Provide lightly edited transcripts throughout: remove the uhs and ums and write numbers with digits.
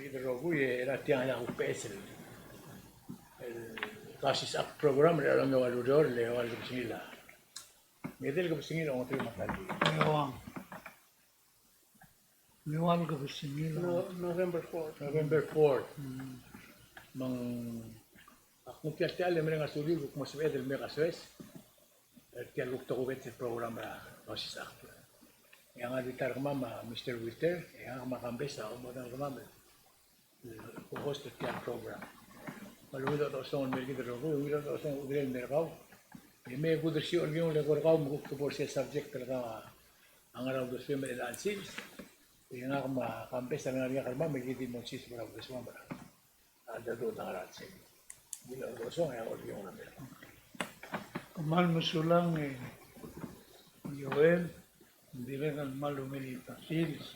يدربوا يرتيان على بيس القاسيس أك program اللي لهم يوالدور اللي يوالد بسنيلا ميدل كبسنيلا ما تري مكالي يوالد بسنيلا November 4th. November 4th mang kung tiyal mereka studi kung masih ada mereka stress tiyal lukto ko bet program la qasis Ak yang ada tar mama Mr. Witter yang makambes ako mo nang mama host tiyal program malu do song mereka dero ko wila do song udel mereka may good si organo le ko mo ko por si subject talaga ang araw do swim el alsis yang ako makambes ang nga kalma may gidi mo sis para ko sumama ada do tang alsis bila do song yang organo na Kamal masulang Joel, direkan malumili Tasilis.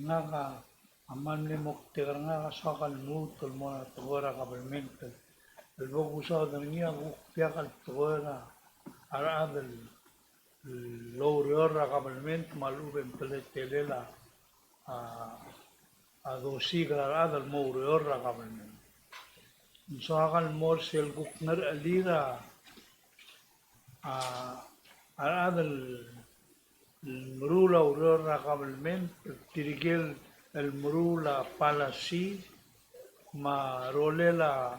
Nga ka, aman limok tikar nga ka sakal mutol mo na tugora kabelmental. Albo kusaw na niya kukpiyakal tugora aradal loriora kabelment maluben peletelela adosi aradal moriora kabelment. Sakal morsel kuknar alira هذا المرولة ورورة قبل من تريجل المرولة بالاسي ما روليلا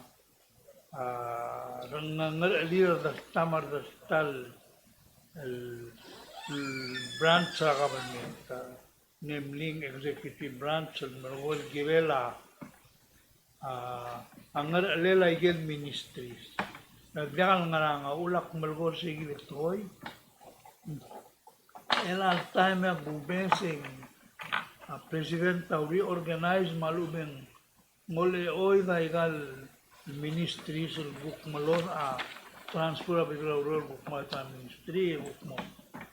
نرألير دستامر دستال البرانش قبل من نملين executive branch المرول جبلا نرأليلا يجل ministries Nagdakal nga ulak malgor sige toy. Elal time bubensing president tauri organize maluben mole oy daigal ministry sul book malor transfer abigla urol book mata ministry book mo.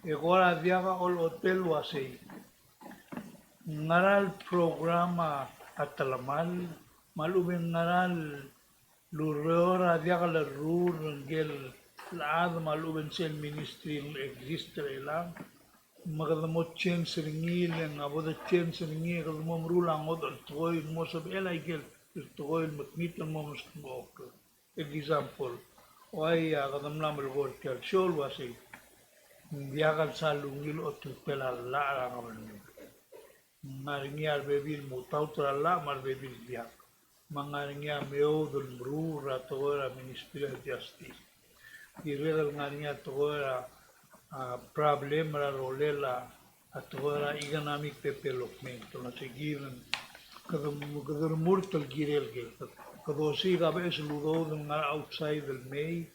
Egora diaga all hotel wase. Ngaral programa atalamal maluben ngaral Lurora diakala rur ngel laad maluben sel ministry ng exist lang magadamot chen sringil ang aboda chen sringil kadamo mrulang od toy mo sab elay gel toy matmitan mo mosbok example oy kadamlam rugor kel shol wasi diakal salungil ot pela la kaman maringiar bebil mutaw trala mar bebil diak Mangarnya meo del brura toda Ministry of Justice. Irreal nganya toda problem la rolela a toda economic development. Na sigiran kadar murtal girel gel. Kado si gabe es ludo ng outside del May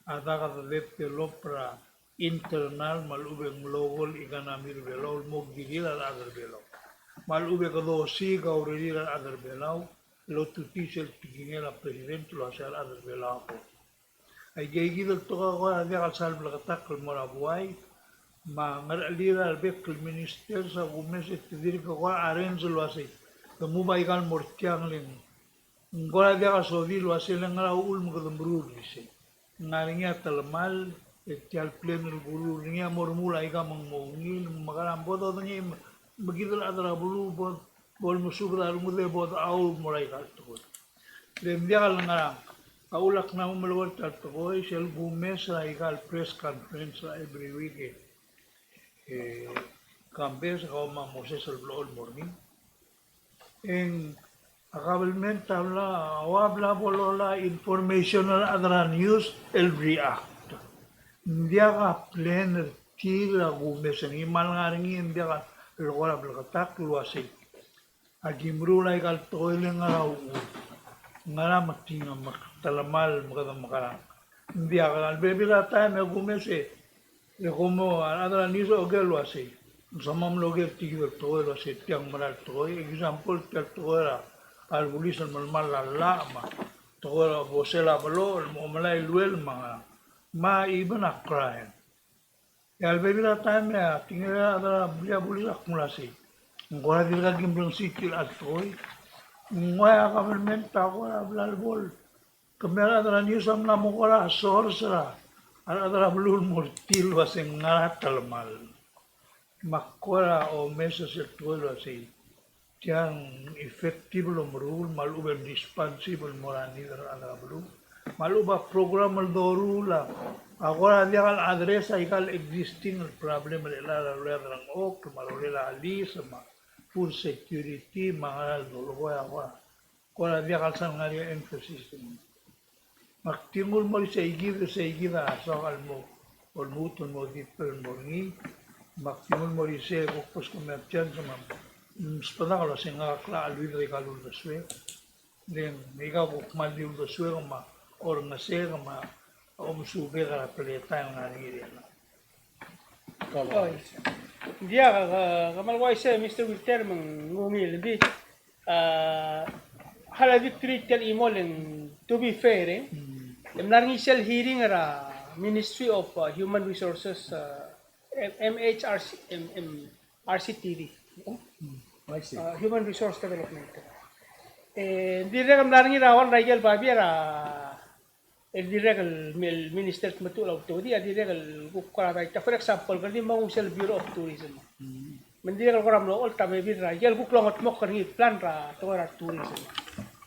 ada ka developra internal malubeng local economic development mo giril al other below. Malube kado si ka uril al other below. Lo tutisel tigingela presidente lo hacer a desvelado. Ay gigi del toka ko adi al sal blagatak kal morabuay ma ngar alira al bek kal minister sa gumes itidir ko arrange lo hace. Kamu baigal mortiang ling. Ngora dia ka sovi lo hace lang ngara ul mo kadam brur lise. Ngaringa talmal etial pleno el buru niya mormula iga mang mongil magaram bodo niya magidal adra bulu bod bol musubra rumule bod au moray kalto dem dial nga aulak na umalwar kalto ko sel gumes ra igal press conference every week kambes ko ma Moses el blog morning en akabalment tabla wabla bolola informational adra news el react dia ka plan tira gumes ni mal nga rin dia ka logora blakatak luasi Agimrulay kal toile ngaraw ngara matinga talamal makadam makara hindi akal bebila time gumese e como adra niso ogelo ase samam loger tigir toile ase tiang maral toile example tel toira al bulisan malmal la ma toira bosela balo mo malay luel ma ibn akrain al bebila time tinga adra bulia bulisak mulasi Ngora dirga gimbrong sikil at toy. Ngoya government ako ablal bol. Kamera adra newsam na mukora sorsra. Adra blul mortil waseng ngarat talmal. Makora o mesa sa toy wasi. tiang effective lo rule maluben responsible morani ala blu maluba program al dorula agora dia kal address ay kal existing problem la rang ok malulela ali sama food security mga dolo agora kora dia kal sang ngari emphasis maktingul mo sa igida so kalmo olmuton mo dipel mo ni maktimul mo rise kukos komercian sama sepada kalau saya nggak kelalui dari kalau udah suwe, dan mereka kok mandi udah suwe sama orang ngasih sama om suwe kalau pelita yang ngari dia. Kalau dia kamal waisa Mr. Wilter mengumil di hala victory tel imol to be fair initial hearing ra Ministry of Human Resources MHRC RCTV I see. Human Resource Development. Dire kam larangi rawan Rigel Babi ra dire kal minister matulaw to dia dire kal kukara ta for example kadi Mangusel Bureau of Tourism. Mendire kal koram lo ol tabe bir Rigel kuklongot mok kani plan ra to ra tourism.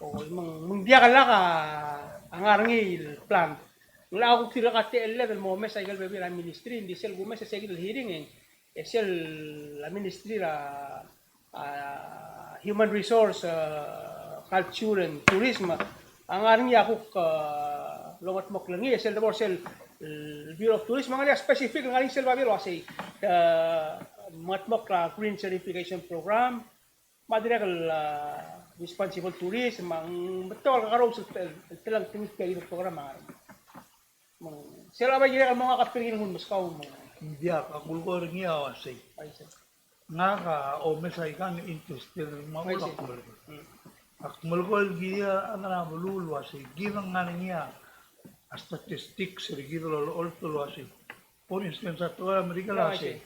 O mung dia kala ka angarangi plan. Wala ako tira ka TL level mo mes Rigel Babi ra ministry hindi sel gumes sa segil hearing sel la ministry ra human resource, culture and tourism. Ang aring yakuk longat mok langi sel dabor sel Bureau of Tourism ang aring specific ang aring sel babiro kasi matmok la green certification program madira kal responsible tourism ang betul karo sa telang tinik kay program ang sel abay gira mga kapilin hun muskaw mo Dia kakulkor niya wasay. Nga ka o mesay kang interested maulak mo. Akmulkol giya ana bulul wasay. Ginang nga niya statistics rigid lo olto wasay. For instance at Amerika wasay.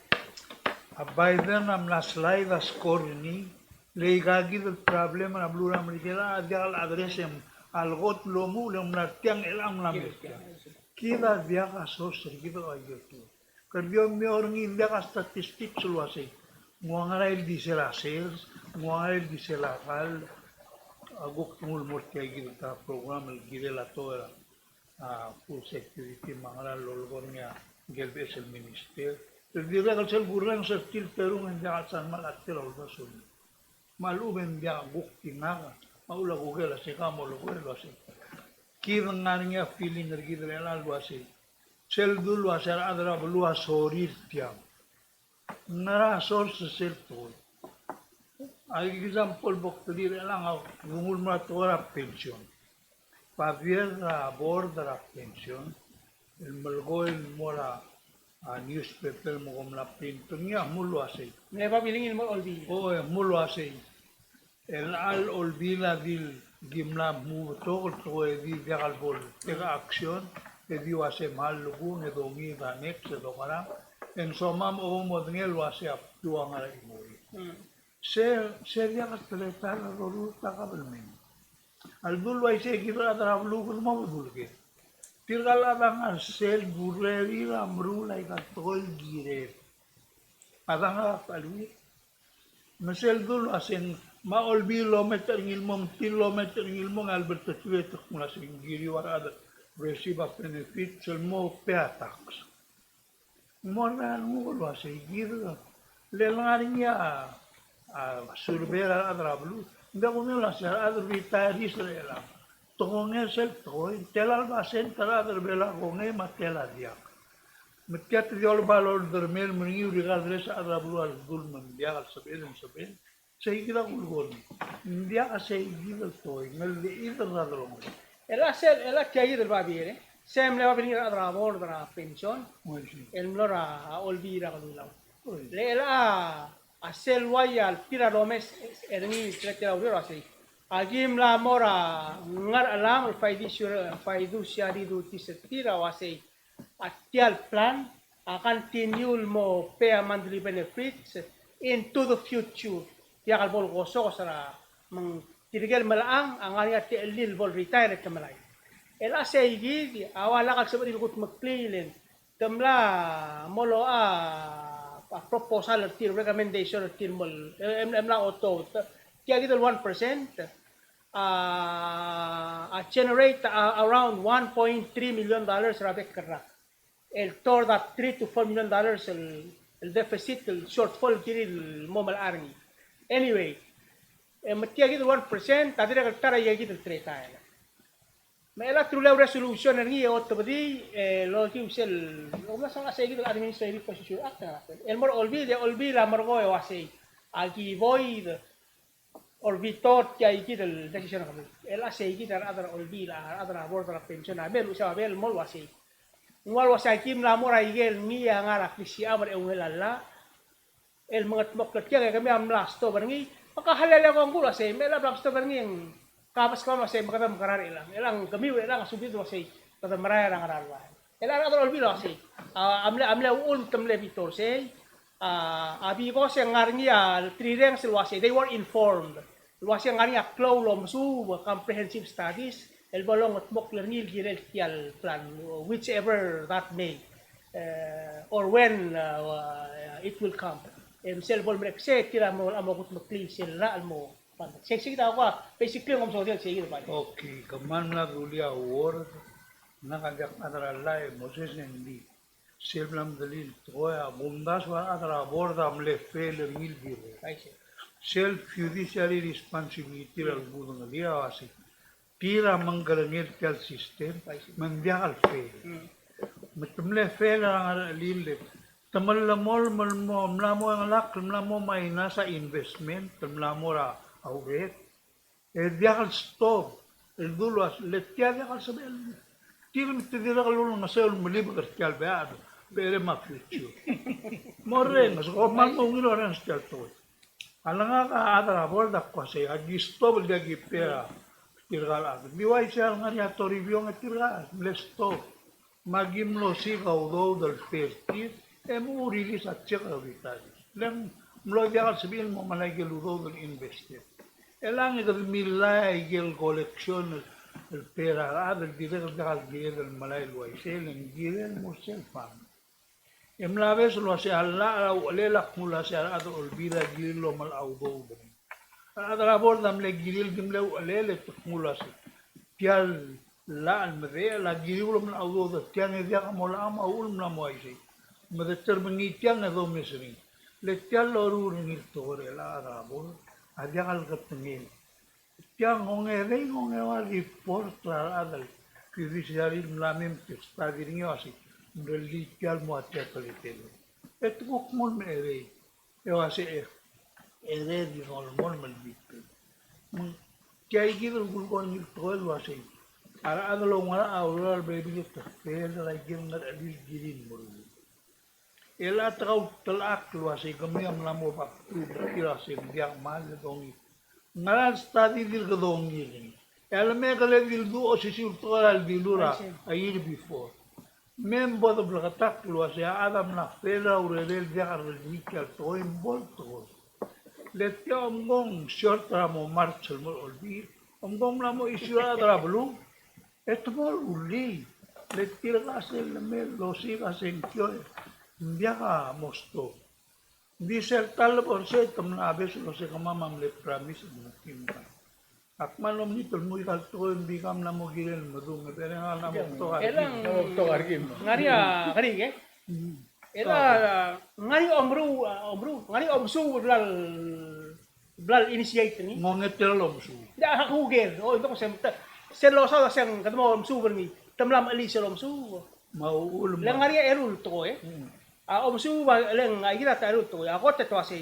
Abay din am na slide score ni legagi del problema na blue Amerika dia al address algot lomu lem na tiang elang lamit. Kita dia kasos rigid ayo tu. Kerja mi orang India ka statistik sulwasi. Nguangail di sela sales, nguangail di sela kal. Aguk mul mortia gitu ta program gire la toa full security mangala lolgornya gelbes el minister. Terdiri kal sel burang sertil perung yang san malatil olbasun. Maluben dia aguk tinga. Maula gugela se kamo lo wasi. Kirang ngarinya feeling ergidre la wasi. Sel dulu asal adra belua sorir tiang. Nara source sel tol. Ay example bok tadi lang ako gumul matora pension. Pavier na board na pension. El malgoy mora newspaper mo kumla pinto niya mulu asay. Never bilingin mo olbi. Oh mulu asay. El al olbila dil gimla mu tokol to di jakal bol. Teka action. Edi wase mal lugu ne dongi da nek se do kara en so mam o mo dngel wase ap tuang ara imoi se dia ka teleta la ru ta ka belmen al dul wai se gira da lu ko mo dul ke tirgala bang sel burre ri amru lai ka tol gire adanga palu no sel dul asen ma olbilo meter ngilmong alberto tuet mula sing giri warada receive a benefit sul mo pay tax. Mona ngul wasay giro. Lelangarinya surbera adrablu. Nda ko nila sa adr retirees rela. Tongongel sel toy telal basen tara adrbela konge matela dia. Metiat diol balor dermel mengi regardless adrablu al dulman dia al sabel. Say kita kulgon. Dia asay giro toy mel either adrong. Ela kaya del babire. Sem le va venir a labor dra pension. El mlora olvira kadulaw. Le ela a sel wayal tira lomes erni tretela uro asi. Agim la mora ngar alam fiduciary duties tira wasi. Atial plan a continue mo pay monthly benefits into the future. Tiya kalbol goso sara mang tirigel malaang ang ariya ti elil bol retire ka malay. Ela saygi awala kal sabri gut magplaylin kamla molo a proposal ti recommendation ti mol la auto kaya kita 1%, generate around $1.3 million rabi kerra. El torda $3 to $4 million el deficit, el shortfall kiri el momal arni. Anyway, kaya kita 1%, tadi dah kata ya kita treta ya. May truly resolution ni otto badi lo kimsel lo masang asa gitu administrative procedure act na el mor olbi la margo e wasi alki void or vitot kaya gitu el decision kami el asa gitu ada olbi la ada board la pension abel usa abel mol wasi ngwal wasi kim la mor aigel ni yang ara kisi amar e ungelala el mangat mok kaya kami am last to barngi makahalala ko ngula say mela last to barngi yang kapas kama say makata makarar ilang kami ilang subit wasay kata maraya lang ararwa ilang atol bilo say amle ultimle bitor say abi ko say ngarngi trireng silwasay they were informed wasay ngarngi klolom su comprehensive studies el bolong at mok lernil girel kial plan whichever that may or when it will come sel bol merek say tira mo amokut makli sila almo Sige ako basically ngom social sige ba. Okay, kaman na gulia award nakagak adralay Moses hindi. Seblam dalil toya bundas wa adra board amle fail mil dire. Self judiciary responsibility al budong dia wasi. Tira manggalangir kal system mandial fail. Matumle fail ang alil tamalamol malmo mlamo ang lak mlamo may nasa investment mlamo ra awet diakal stop el dulas letia diakal sabel tirim tidira kalul masel mulib kertial beado bere ma future morren so man ungilo ran stel to alanga ka adara borda ko se agi stop de agi pera tirgala biwai sel ngari to review ng tirgala le stop magim lo si kaudo del perti emu release at check vital lang mlo diakal sabil mo malay ludo del investor elang ito milay gel collection el pera del directo del gel del malay luay sel en gel mo sel fam emla vez lo hace alla lela kula se ada olvida gel lo mal audo ada la borda mle gel gimle lela kula se pial la al mede la gel lo mal audo de tiang dia mo la ma ul na mo ai me de termini tiang do mesri le tial lo ru ni tore la ada borda ada kal ketengin tiang ngongere ngongewa report adal judiciary mlamim pesta dirinyo asi legal mo atya talitelo et bukmol mere yo asi ere di normal malbite kaya gidul gulgon ni tol wasi ara adalo ngara awral baby ta pel la gimna adil girin mo ela trau telak wasi kami am lamo pa tu kira se dia mal dongi ngaran study dil dongi ela me kale dil du o si toral dilura a year before member of the attack wasi adam na pela urel dia radical to involto let yo mong short ramo marchel mo olbi mong lamo isura dra blu eto mo uli let tira kasel me lo si kasenkyo Biaka mosto. Diser tal por se tamna abes lo se kama mamle promise mo kimba. Akman lom ni tol mo ikal to bikam na mo girel madung pero na mo to Elang to argim. ngari ngari ke? Ela ngari ngari omsu blal initiate ni. ngongetel lom su. Da hugel. Oh, ito ko selo sa sang kadmo omsu berni. Tamlam ali selo omsu. Mauul Lang ngari erul to omsu lang agira taru to ako te to asi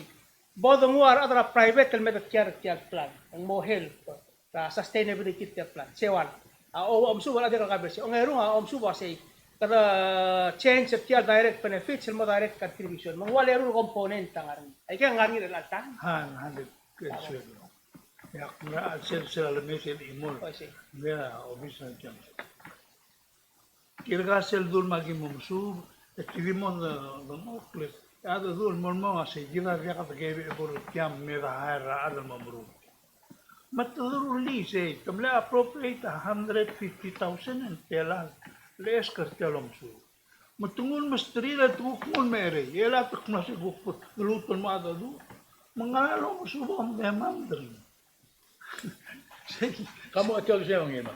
bodong war adra private helmet care plan ang mo health sustainability plan sewan omsu wala dira kabesi ang eru omsu wasi kada change of care direct benefits mo direct contribution mang wala eru component tangaran ay kaya ngari relatan han 100%. Ya kura sel mesel imol. Mera obisna jam. Kirga sel dul magi momsu escribimos de Mocles, هذا ذو المرمى سيجينا في قد جايب يقول كم مذاهر هذا الممرود. ما تقدروا لي شيء تم لا appropriate 150,000 and tell us ليش كرتلهم شو. ما تقول مستري لا تقول ميري يلا تقنع سيقول قلوت المعدة دو منغالهم شو بهم ده مندري Kamu atau siya ang ima?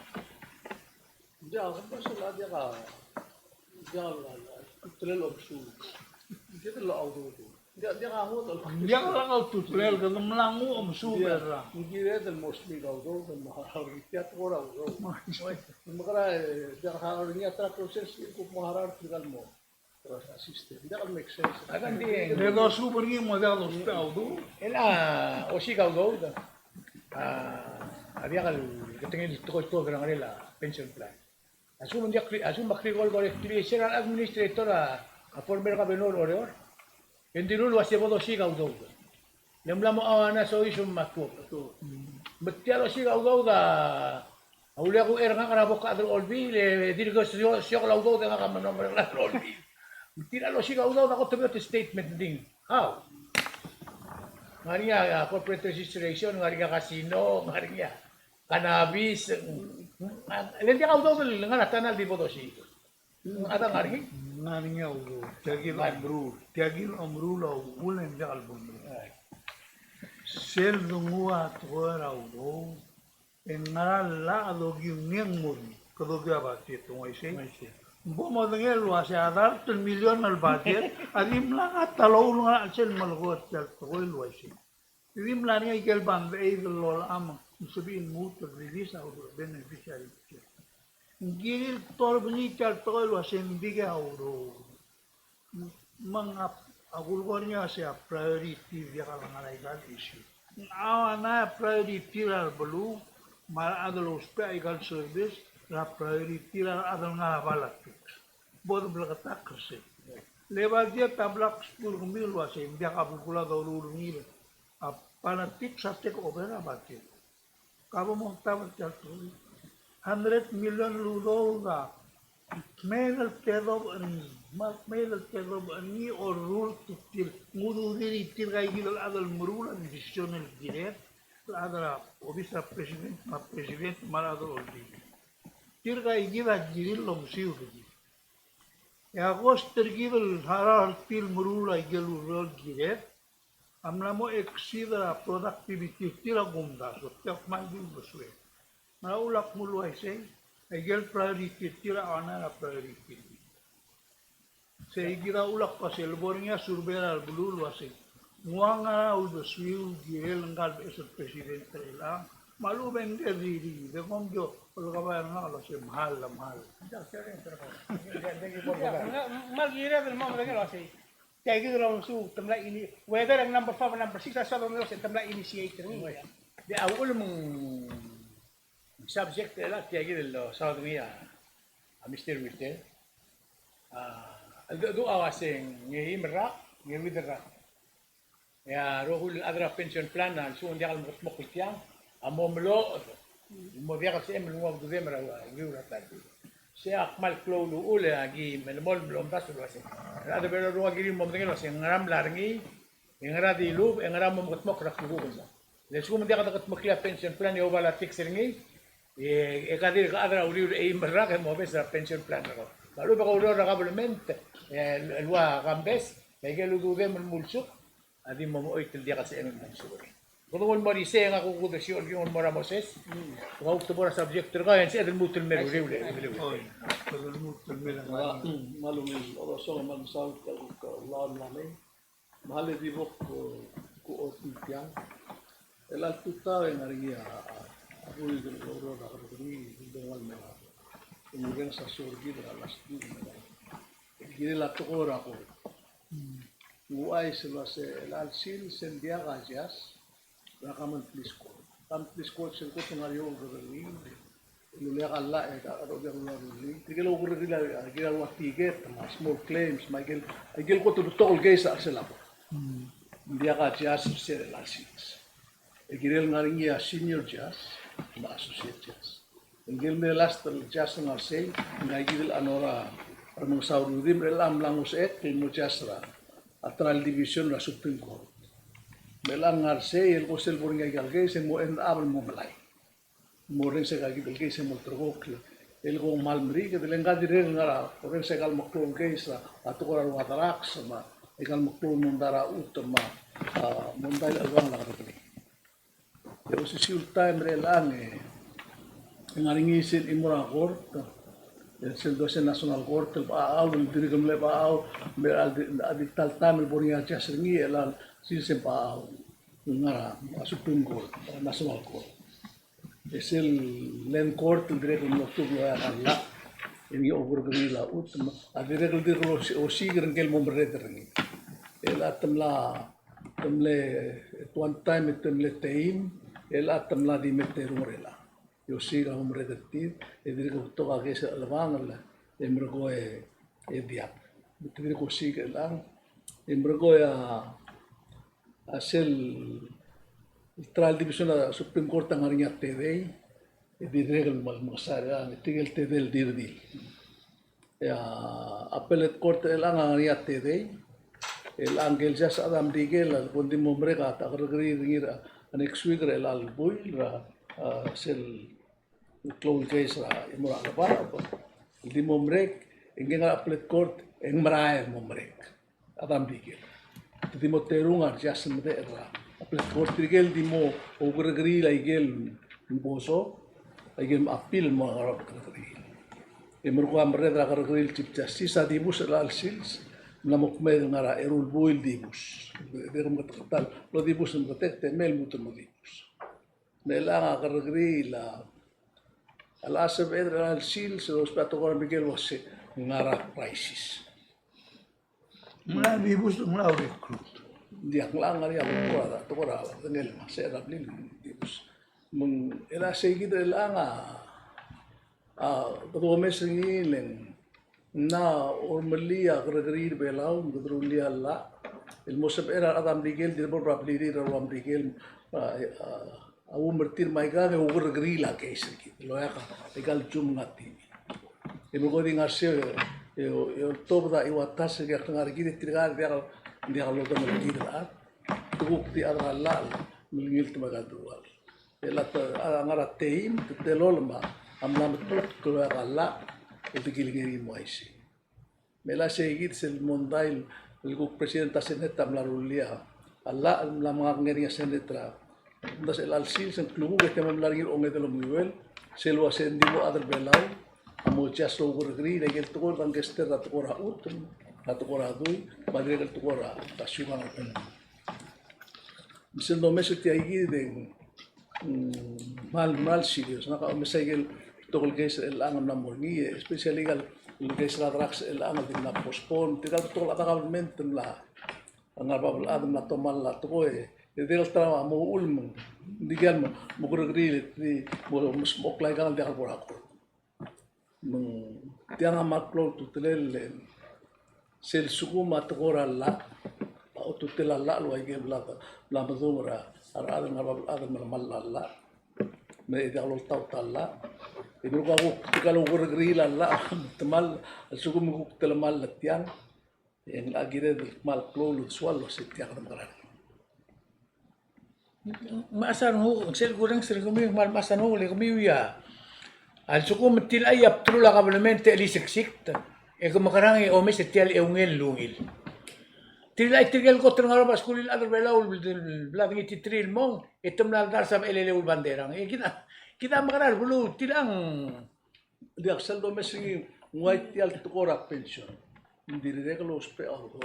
Jangan masalah dia kan, jangan tutrel opsu, dia tu lah auto tu, dia kamu tu. Dia lang ang tutrel ka ng lango ang super ra. Dia tu mostly auto, tu mahal dia tu orang auto. Makanya dia harus ni atra proses itu maharar tinggal mo, terus assistant, dia kan make sense. Akan di. Pero super ni mo daw sa auto. Ela, o sigaw daw. Había que tingin ito ko grang nila pension plan. Asum makrigol ko clear al administrator a former gobernador oreor. Hindi rulo wasi bodo sigaw daw. Namla mo awana so isum makpo. Betialo sigaw daw da. Aulia ko era nga kanabo ka adro olbi le dirgo siyo ko daw da ka manombre la olbi. Tiralo sigaw daw ako to statement ding. How? Ngari nga corporate registration, ngari nga casino, ngari nga cannabis. Lendi ka daw nga natanal di bodo si. Ada ngari? Ngani nga ulo. Tiagil amru la ulen da album. Sel dungua tuara ulo. En ngara la adogi ngeng mun. Kadogi abati tu ngai se. Bo mo dengel wa se adar tul million al budget. Adim la atalo nga sel malgot tal toil wa se. Adim la nga ikel band e lol am. Sabihin mo to release out beneficiary. Gilil tol bni tal toil wa se biga auro. Mga agulgor niya siya priority dia kalangan igal issue. Awana priority al belu mal adalo special service la priority la adal nga balat. Bod blakata kerse. Lebar dia tablak school kumil wa se dia kabukula daulu ngil. Apana tik sapte ko obera batte. Kabo mo tabat jalto. 100 million ludo ga Mail terrob ani or rule to til mudu diri tirgai gilal adal murul and decisional direct adala obisa president mara adal oldi tirgai gila giril lom siu di ya gos tergil haral til murul ay gelu rol direct amla mo exceed productivity tira gumda so tak mangil beswe na ulak mulu ay say Egel priority tira ana la priority. Seigira ulak pa selbornya surbera bulul wasi. Muanga udo swiu giel ngal besot presidente la. Malu bende diri de komjo ulga na la se mahal. Mal gira del mom de lo así. Kaya gitu lang su temla ini whether ang number 5 number 6 sa lo sa temla initiator ni. Di awal mong subject la tiagi del South Korea a Mr. Witte do awasing ngi imra ngi widra ya rohul adra pension plan na so ndial mo mokitiang amomlo mo dia kasi em mo de mera wa ngiura tadi se akmal klolu ule agi menmol blom basu wase ada bero ro agi mo ngelo se ngaram larngi ngara di lub ngara mo mokmok rakku ko le sum dia ka moklia pension plan yo bala fixingi kadir ka adra uri e imra ke mo besa pension plan ko lalu ba ko ro regablement elwa gambes kaya ludu dem mulsuk adi mo mo itil dia kasi emen mulsuk ko mo se nga ko ko si orgion mora moses ko to bora subject ka yan si adel mutul mer uri Kadal mutul mela. Malum orang soal manusia kalau lawan lama, mahal di bok ko otipiang, elal tuta yang hari aku itu orang orang ini dengan mereka, kemudian saya surgi dengan lasti mereka, jadi lah tu orang aku, muai selesai elal sil sendia gajas, rakaman plisko, tam plisko selko tengario orang ini. Lulia kalla ada orang lain. Tiga orang gila gila waktu tiga, small claims, Michael ko tu tol guys asal apa. Dia kajias sel lasis. Gila ngaring ya senior jas, ma associate jas. Gila me last jas ngal say, ngai gila anora permang saurudim relam langus mo jasra. Atral division la Supreme Court. Melang ngal say el ko sel boringa galgay se mo end abel mo malay. Moren se kaki belke se moltrogokle el go malmri ke delenga dire ngara oren se kal mokton keisa atu korar watarak sama ekal mokton mundara utama mundai alwan la kapitali Yung si time relang yung aringisin imura court. Yung sildo sa national court, paaw, yung dirigam le paaw, may adital tamil boringa jas ringi, elan silsim paaw. Yung nga, Supreme Court, National Court. Isil len court, dirigam lo tuglo ya kalla. Ini over ganila ut, adirigam dirigam o sigren kel mombrete ringi. Ela tamle at one time tamle team, ela tamla di mette rumorela. Yo siga mombrete tit, edirigam to ka kesa alwangal, embrgo diap. Dirigam siga lang, embrgo asel Tral Division na Supreme Court ang arinya tedei, edirigam magmasara, tigel tedel dirdi. Appellate Court lang ang arinya tedei, el angel jas Adam Digel al kundi mombre ka ta kargri ringira next week el al boy ra sel close case ra imura ka para di mombre ingin appellate court eng marae mombre Adam Digel di mo terunga jas mede ra appellate court digel di mo ogrgri la igel boso igel appeal mo arab kargri imur ko amre ra kargri chief justice di bus al sils namok med ngara erul boil dibus derum katal lo dibus ng protecte mel mutum dibus nelanga karagri la alasab edra al sil so spato ko Miguel was ngara crisis Mula bibus, mula recruit. diak lang ari ako to ko ra ngel ma se rap ni dibus mung ela seguido elanga to mes ngileng na ormalia karagri belau gadrulia la el mosab era Adam Digel di bor rapli Adam Digel au mertir maiga ke karagri la ke siki lo ya ka egal jum ngati e mo godi ngasio yo top da iwatas ke ngar gi tirgar dia lo da mertir la tu ti ara la milgil tmaga dual ela ngara teim te lolma amlam tot ko la utigilingiri mo aisi. Mela seguir sel mondail el presidenta seneta mlarulia. Alla la mga ngeri senetra. Ndas el alsil sen klubu que tema mlargir onge de lo nivel. Se lo asendi mo adar belau. Amo chaso gurgri de el tokor dan gester da tokora ut. Da tokora dui. Madre del tokora tasuga na pen. Misen do meso ti aigi de mal serious. Naka mesegel tokol case el angam na morni especially gal el case la drax el angam din na postpone tigal tokol ata government la angabab adam na tomal la toy del trama mo ulm digal mo grigri ti mo smok la gal de por ako mung tianga maklo tutel sel sukuma tokora la o tutela la lo ay la madumra ara adam mal la me dialo tau tala Ibig ko tikalo gurgrila la temal sukum ko telemal latian yang agire mal klolo swallo setiak namaran Maasan ho, ang sel kurang sel kumi maasan ho le kumi ya. Al sukum til ayap trula kablemente li siksik. E kumakarang e omes tial e ungel lungil. Tilay tigel ko trang arabas kulil adar belaul blag ni titril mo etum la dar sa elele banderang. E kita makaral bulu tilang di aksel do mesi white tial tukora pension ndiri regalo spe algo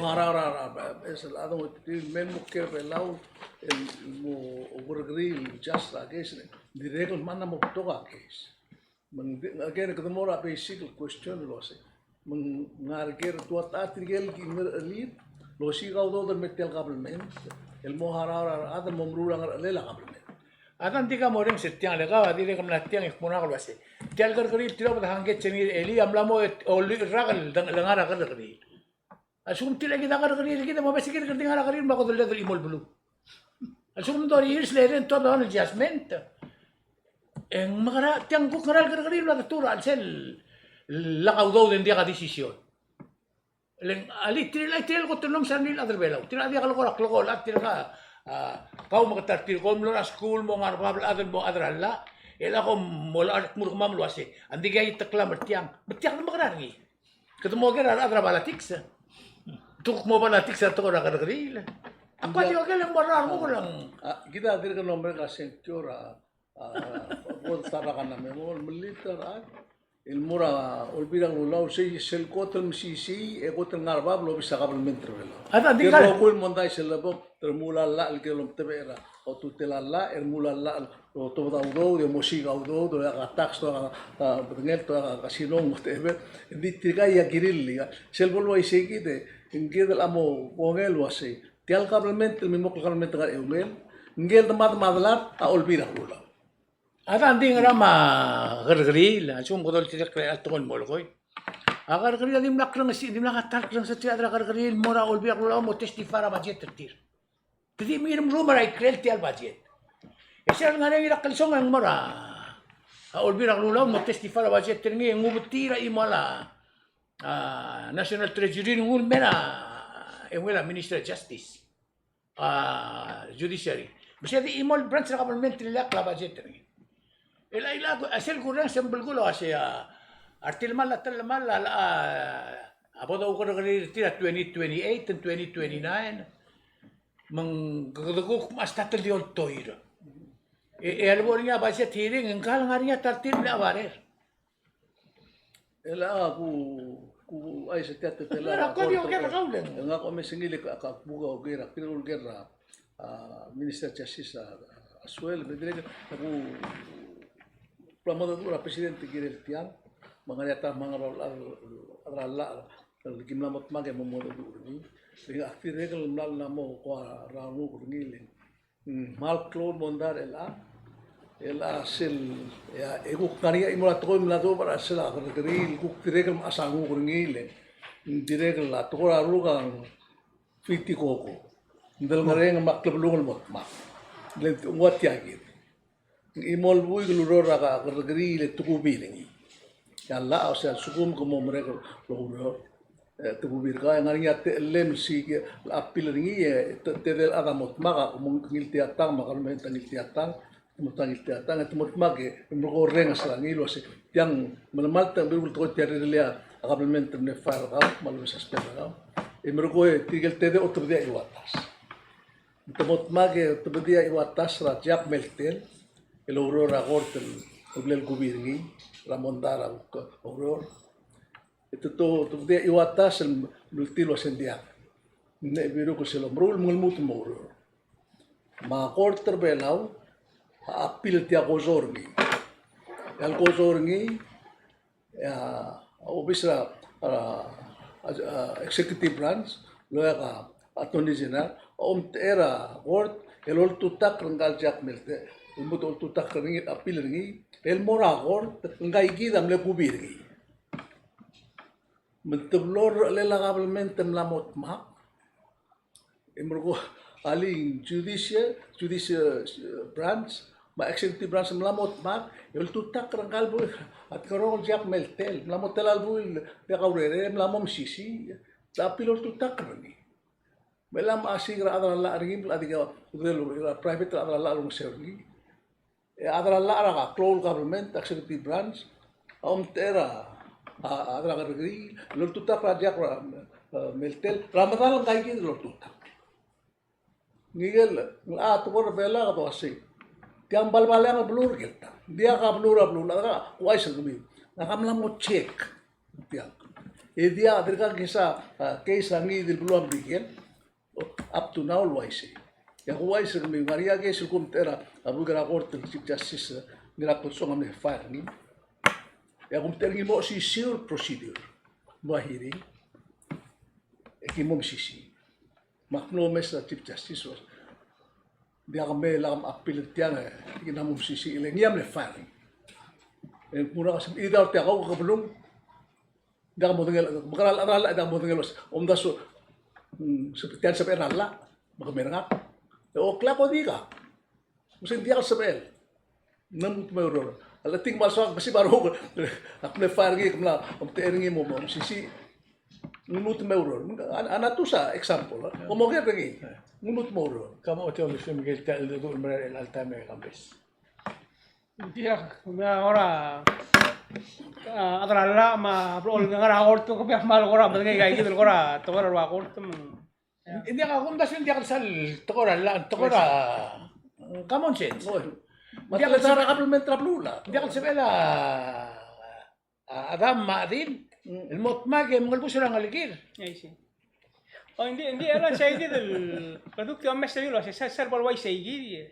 harara es lado til men mukke belau el mo gurgri just against di regalo manna mo toga case man again que demora basic question lo se man ngarger tuat atrigel ki lead lo si gaudo del metel government el mo harara adam momrura lela government Akan tiga moreng setiang lega dire kam latiang ikmuna ko base. Tial gargari tilo ba hangge cheni eli amlamo oli ragal langara gargari. Asum tila kita gargari kita mo base kita ngara gargari ba ko dole dol imol bulu. Asum do years later to do adjustment. En magara tiang ko ngaral gargari la tura al sel la caudo den dia decisión. Len ali tila ko tunom sanil adar belaw. Tila dia kalo ko la tila kau makatartir ko mlo na school mo nga babal adan mo adralla ela ko mola mur mam lo ase andi gay takla mertiang na makarani kato mo gara adra balatiks tuk mo balatiks to ra gargril Ako di ka lang marang ko lang. Kita adir ka nomor ka sencura buat tarakan namin mo militar il mura olbirang lulaw si sel kotel msisi e kotel ngarbab lo bisa kabel mentro lo. Ata di Pero ka. ko monday selabo termula la el que lo tebera o tutela la el mula la o to da udo de musica udo do ya tax to ngel to casino mutebe di tiga ya girilli sel bolwa isegi de ngel amo ngel wase tial kabel mentro mi mokol kabel mentro ngel ngel tamat madlat a olbirang lulaw. Ata hindi nga ma gargari la sum bodol tidak kaya aton mo koy. Agar gargari dim naklang si dim nakatark lang sa tiya adra gargari mora olbi ako mo testifara budget tir. Tadi minum rumah ay krel tial budget. Esir nga na ira kalsong ang mora. Olbi ako mo testifara budget tir ngi ngubutira imala. National Treasury ngul mera wala Minister of Justice. Judiciary. Bisa di imol branch na government nila kla budget tir. Ila asal kurang sembel gulo asya artil mal abodo ko kali tira 2028 and 2029 manggago mas tatal di oltoira albor niya ba siya hearing ang kalang niya tartil na barer Ela ku ay sa teatro tela ko di ko kaulen nga ko mesingili ka buga o gira pinul gira Minister Justice Asuel bedre aku Pramadura Presidente Girel Tiang, mangareta mga rala, gimlamot magay mo mo ni, dengan aktif regal mlal namo ko rangu kurngilin. Mal klon mondar ela sil ya ego kariya imola to mlado para sila kargari ku regal asangu kurngilin. Diregal la to rugang fiti koko. Ndal ngareng maklubulungal mot mak. Lent wat yagit. Imol bui gluror ka kargari le tukubi lengi. Yalla asal sukum ko mo mereka lo tukubi ka ngariya te lem si apil lengi te del adamot maga mo ngil tiatang makal men tangil tiatang mo tangil tiatang at mo mage mo renga sa ngilo si yang malamal tang birul to tiare lia akablement ne far ka malu sa spela ka imro tigel te de otro dia iwatas. Temot mage otro dia iwatas ra jak meltel el aurora gortel el gubirngi la mondara aurora itu to dia iwatas el multilo sendia ne biru ko selo mrul mulmut moro ma gorter belau apil tia gozorngi el gozorngi ya obisra executive branch lo ya attorney general era gort el oltutak rangal jak melte Betul tu tak keringit apil ringi, el moragor ngai gidam le kubirgi. Menteblor le lagablemente mlamot mak. Imrogo ali judicial branch, ma executive branch mlamot mak, el tu tak rangal bu at karol jak meltel, mlamot telal bu de kaurere mlamom sisi, tapi el tu tak ringi. Melam asigra adra la ringi adiga private adra la lung sergi. Adra lara close government executive branch tera adra gargri lortuta project meltel ramadan kai ki lortuta nigel to bela to asi tiang balbala blur gelta dia ka blur adra why sugmi nakamla mo check tiang dia adra kisa case angi dil blur bigel up to now why yang kuai sering Maria ke sukum tera abu gara court chief justice gara kosong ame fire ni yang tergi mo si civil procedure mo hearing ekimom sisi makno mes chief justice dia kami lam appeal tiang kinamom sisi ilengiam le fire en pura kasem idar tiang ko belum dah mo tinggal bakal ala dah mo tinggal daso seperti sampai rala bagaimana o klako diga musin dia sabel nam mayro ala ting balso basi baro akne fargi kamla teringi mo sisi ngunut mayro ana tusa example como que rengi ngunut mayro kamu oteo Luis Miguel tel de gulmer el altame campes dia ahora adralla ma bro ngara orto ko mal gora badge gai gidel gora to gora wa orto Hindi ka kung dasin hindi ka sal tokora common sense. Matala sa kaplimenta plula. Hindi ka sabi la Adam Maadin. El mot mage mga puso lang aligir. Ahí sí. O hindi era seguir del producto más seguro, se ser por guay seguir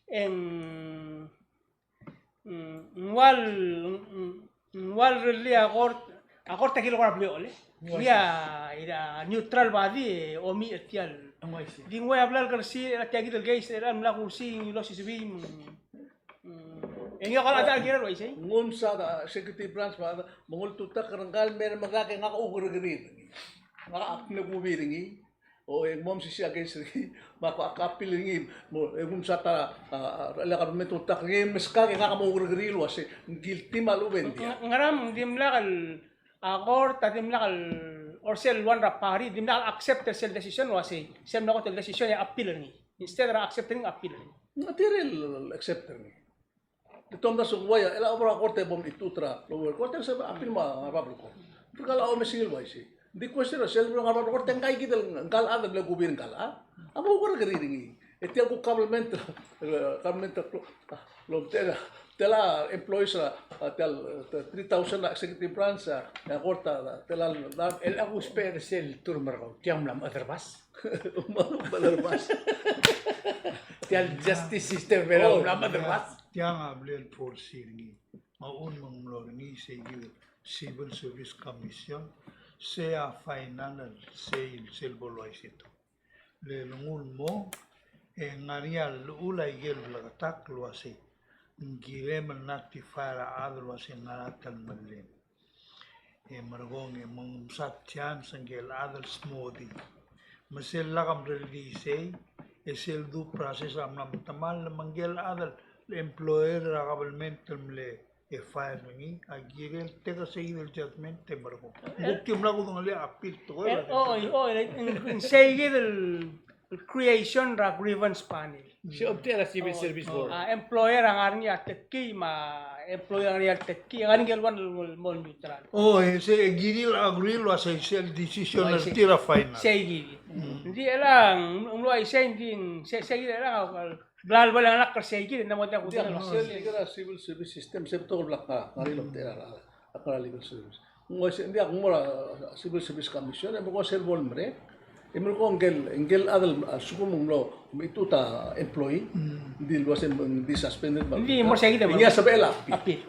en igual really agorta kilo para pliole. Ira neutral body o mi etial. Din voy a hablar con si era que aquí del gay era la cursi lo si subim. En yo kalau ada kira lo isi. Ngun sa executive branch mangul tutak karanggal mer magake nga ko ugurgiri. Nga akne kubiringi o mom si siya guys mako akapilingi mo sa ta la ka metutak ngi meska nga ka mo ugurgiri lo asi guilty maluben dia. Ngaram dimlakal agor dimlakal orsel one rapari dimlakal accept the decision lo asi. Sem na ko the decision ya appeal ni. Instead of accepting appeal ni. Material acceptor ni. Ito na sugwaya, ela obra korte bom itutra, lower korte sa apil ma bablo ko. Pagkala o mesil wa si. Di question na sel nga bablo korte kay gidel gal ad le gubin kala. Amo ko gariringi. Eti ako government lo tela employees tel 3,000 na executive branch na korta tela El ako spare sel turmargaw. Tiyam lam aterbas. Balarbas. Tiyal justice system pero lam aterbas. Tiang ablel for sirgi. Maun manglorni segi Civil Service Commission sea final sel bolois ito. Le lungul mo ngarial ulay gel blagatak luasi. Ngirem natifara adluasi naratal malin. Margong mungsat tiyan sanggel adal smoothie. Masel lakam release esel du process amlam tamal manggel adal employer ragabalmente mle e fire ni agirel tega seguir judgment te margo gukim lagu ngale appeal to en seguir el creation ra grievance panel. Si obtera civil service board. Employer ang arni atekki employer ang atekki ang arni gelwan mon neutral. ese giril agree lo asa el decision al tira final Seguir. Hindi lang umlo ay sending seguir lang blal wala anak ka seguir na mo ta ko Dia sel igara civil service system septo blaka ngari lo tera akara legal service. Ngo dia ngora civil service commission e mo sel bol mre. Emro ko engel adal sukum lo itu ta employee di lo sen di suspended ba. Hindi mo seguir ba. Iya sabela. Apil.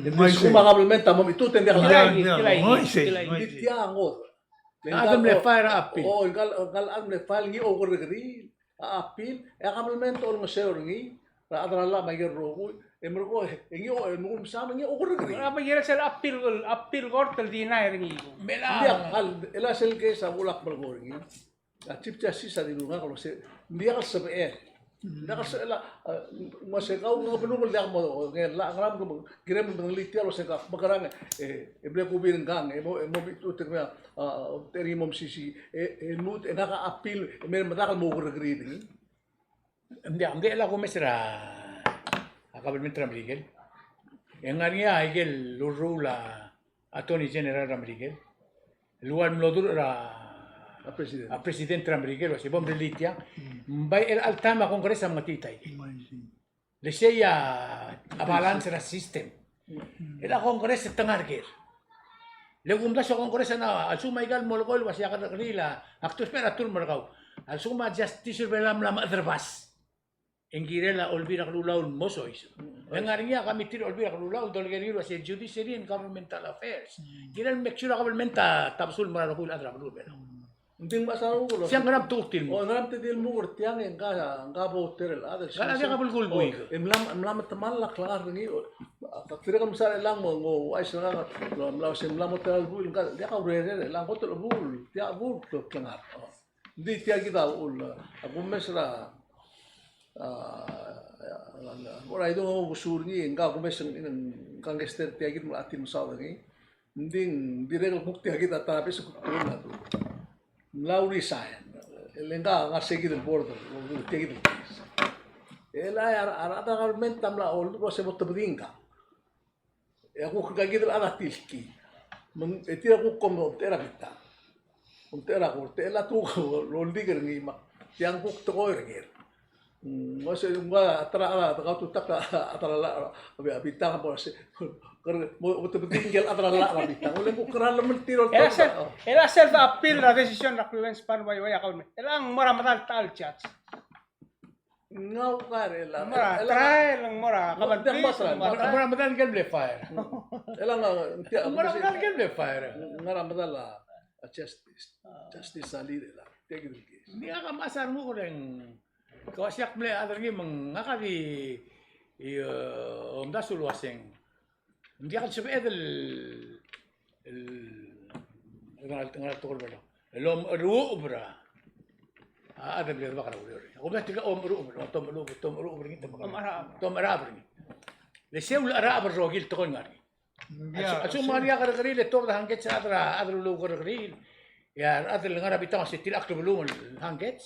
Di sukum magabelmenta mo itu tende Kilay. Di dia ngo. Adam le fire appeal. Oh, gal adam le file ngi over gri appeal e kabelmento ol ngaseo ngi ra adala may gero emro ko ngi o mo sama ngi over gri. Apa gira sel apil court el deny ringi. Dia hal ela sel ke sa ulak bergor ngi. A chip cha si sa di lunga ko se dia ka sabe dia ka sela mo se kau ngo penungol dia mo ngi la ngram ko girem ng litia lo se ka magarang eble ko bin gang mo bitu terma teri mom sisi mut naka appeal mer madakal mo over gri ngi. Hindi la kumesra akabalmente Ramrigel. Yang arnya igel lurula Attorney General Ramrigel. Luar melodur a President Ramrigel si bom relitia. Bay el altama kongres ang matitay. Le siya a balance ra system. El kongres tangarger. Le gumda sa kongres na asuma igal molgol was ya kanila. Akto espera tur margaw. Asuma justice belam lam aderbas. Engirela olvira kalulaon mosois. Ang arinya kami tiro olvira kalulaon dolgeriro sa judiciary and governmental affairs. Giran make sure governmenta tapsul marahul adra kalubelo. Hindi masaru ko. Siyang ganap tuktil mo. O ganap tidil mo urtiang nga boter el ada. Kala siya kabulgul boy. Emlam tamal la klar ngi. Tira kam sare lang mo ay sara lam semlam hotel bul dia ka rere lang hotel bul. Dia bul to klar. Hindi tiya kita ul. Ako mesra ora itu busur ni enggak aku meseng kang gester tiya kita atin saw ngi. Hindi direl bukti kita tapi sekutun na to. Now resign. Lenga nga sige del border, take it. Ela arata government tamla ol ko se bot bringa. E ako kagid ala tilki. Etira ko como era kita. Unti ala ko, te la tu ko londi ker ngi mak. Tiang kuk to ko ngir. Masa yung atara ala ta tu tak atara la abi abitang po se. Ker mo betul-betul tinggal atara la abitang. Oleh ko keran lemen tiro. Ela self appeal na decision na Clemens Panway way account. Ela ang mora matal tal chats. Ngau kare la. Mora try lang mora kaban Tiang basran. Mura madal kan beli fire. Elang tiang Mura madal kan beli fire. ngara madala justice sali la. Tiang gitu. Hindi ka masar mo ko rin. Kasi ak mle adar ngi mangaka di onda sulwaseng. Hindi ka sabi edel ngal tukol ba? Lom ruubra. Ada beli bakal uri. Ako ba tiga ruubra, tom ruubra ngi tom arab ngi. Le seul arab rogil tukol ngari. Aso Maria kari le tom hangget sa adra lu kari. Ya adal ngara bitang si tilak tu belum hangget.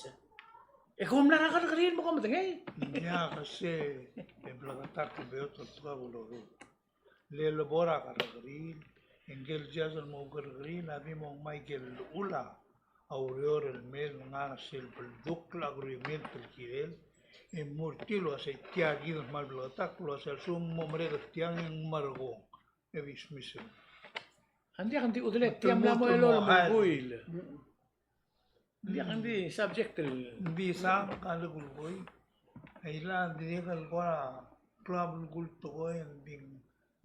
Kung nakakariin mo ka matangay. Ya, kasi implementar que veo todo lo le labora karagarin, engel jason mo karagarin, nabi mo Michael Ula, aurior el mel nga sil dukla agreement pel kirel, en murtilo sa tiagidos mal blotaklo sa sumo mereka tiang yang margo, evis misen. Hindi kan di udulet, tiam na mo elo buil. Hindi kan di subject Hindi sa kalagulgoy. Kailan din kalkora problem gulto ko yung ding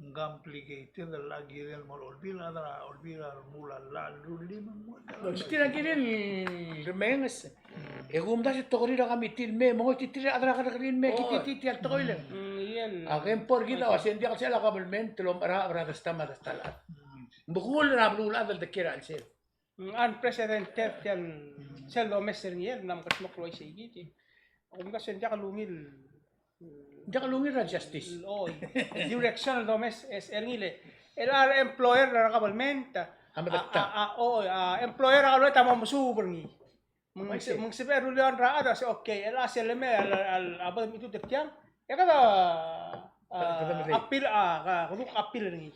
complicated lagi rin mo olbira mula luli mo. Tira kirin remengas. Gumda si tokori ra kami tilme, mo titira adra ka kirin me kititi al tokoy lang. Yan. Akin por gila kasi hindi ka sila kabelmen tulom ara das tama das talat. Bukul na blul adal de kira al sel. Unprecedented yan seldo meser niya nam kasmok loy say giti. Kung kasi hindi ka lumil Hindi ka lungir na justice. Direction do mes es el ngile. El employer na kabalment. Employer na kalot tama musubur ngi. Mung seberu leon ra ada se okay. El aseleme al abad itu tertiang. Ya kada apil kuduk apil ngi.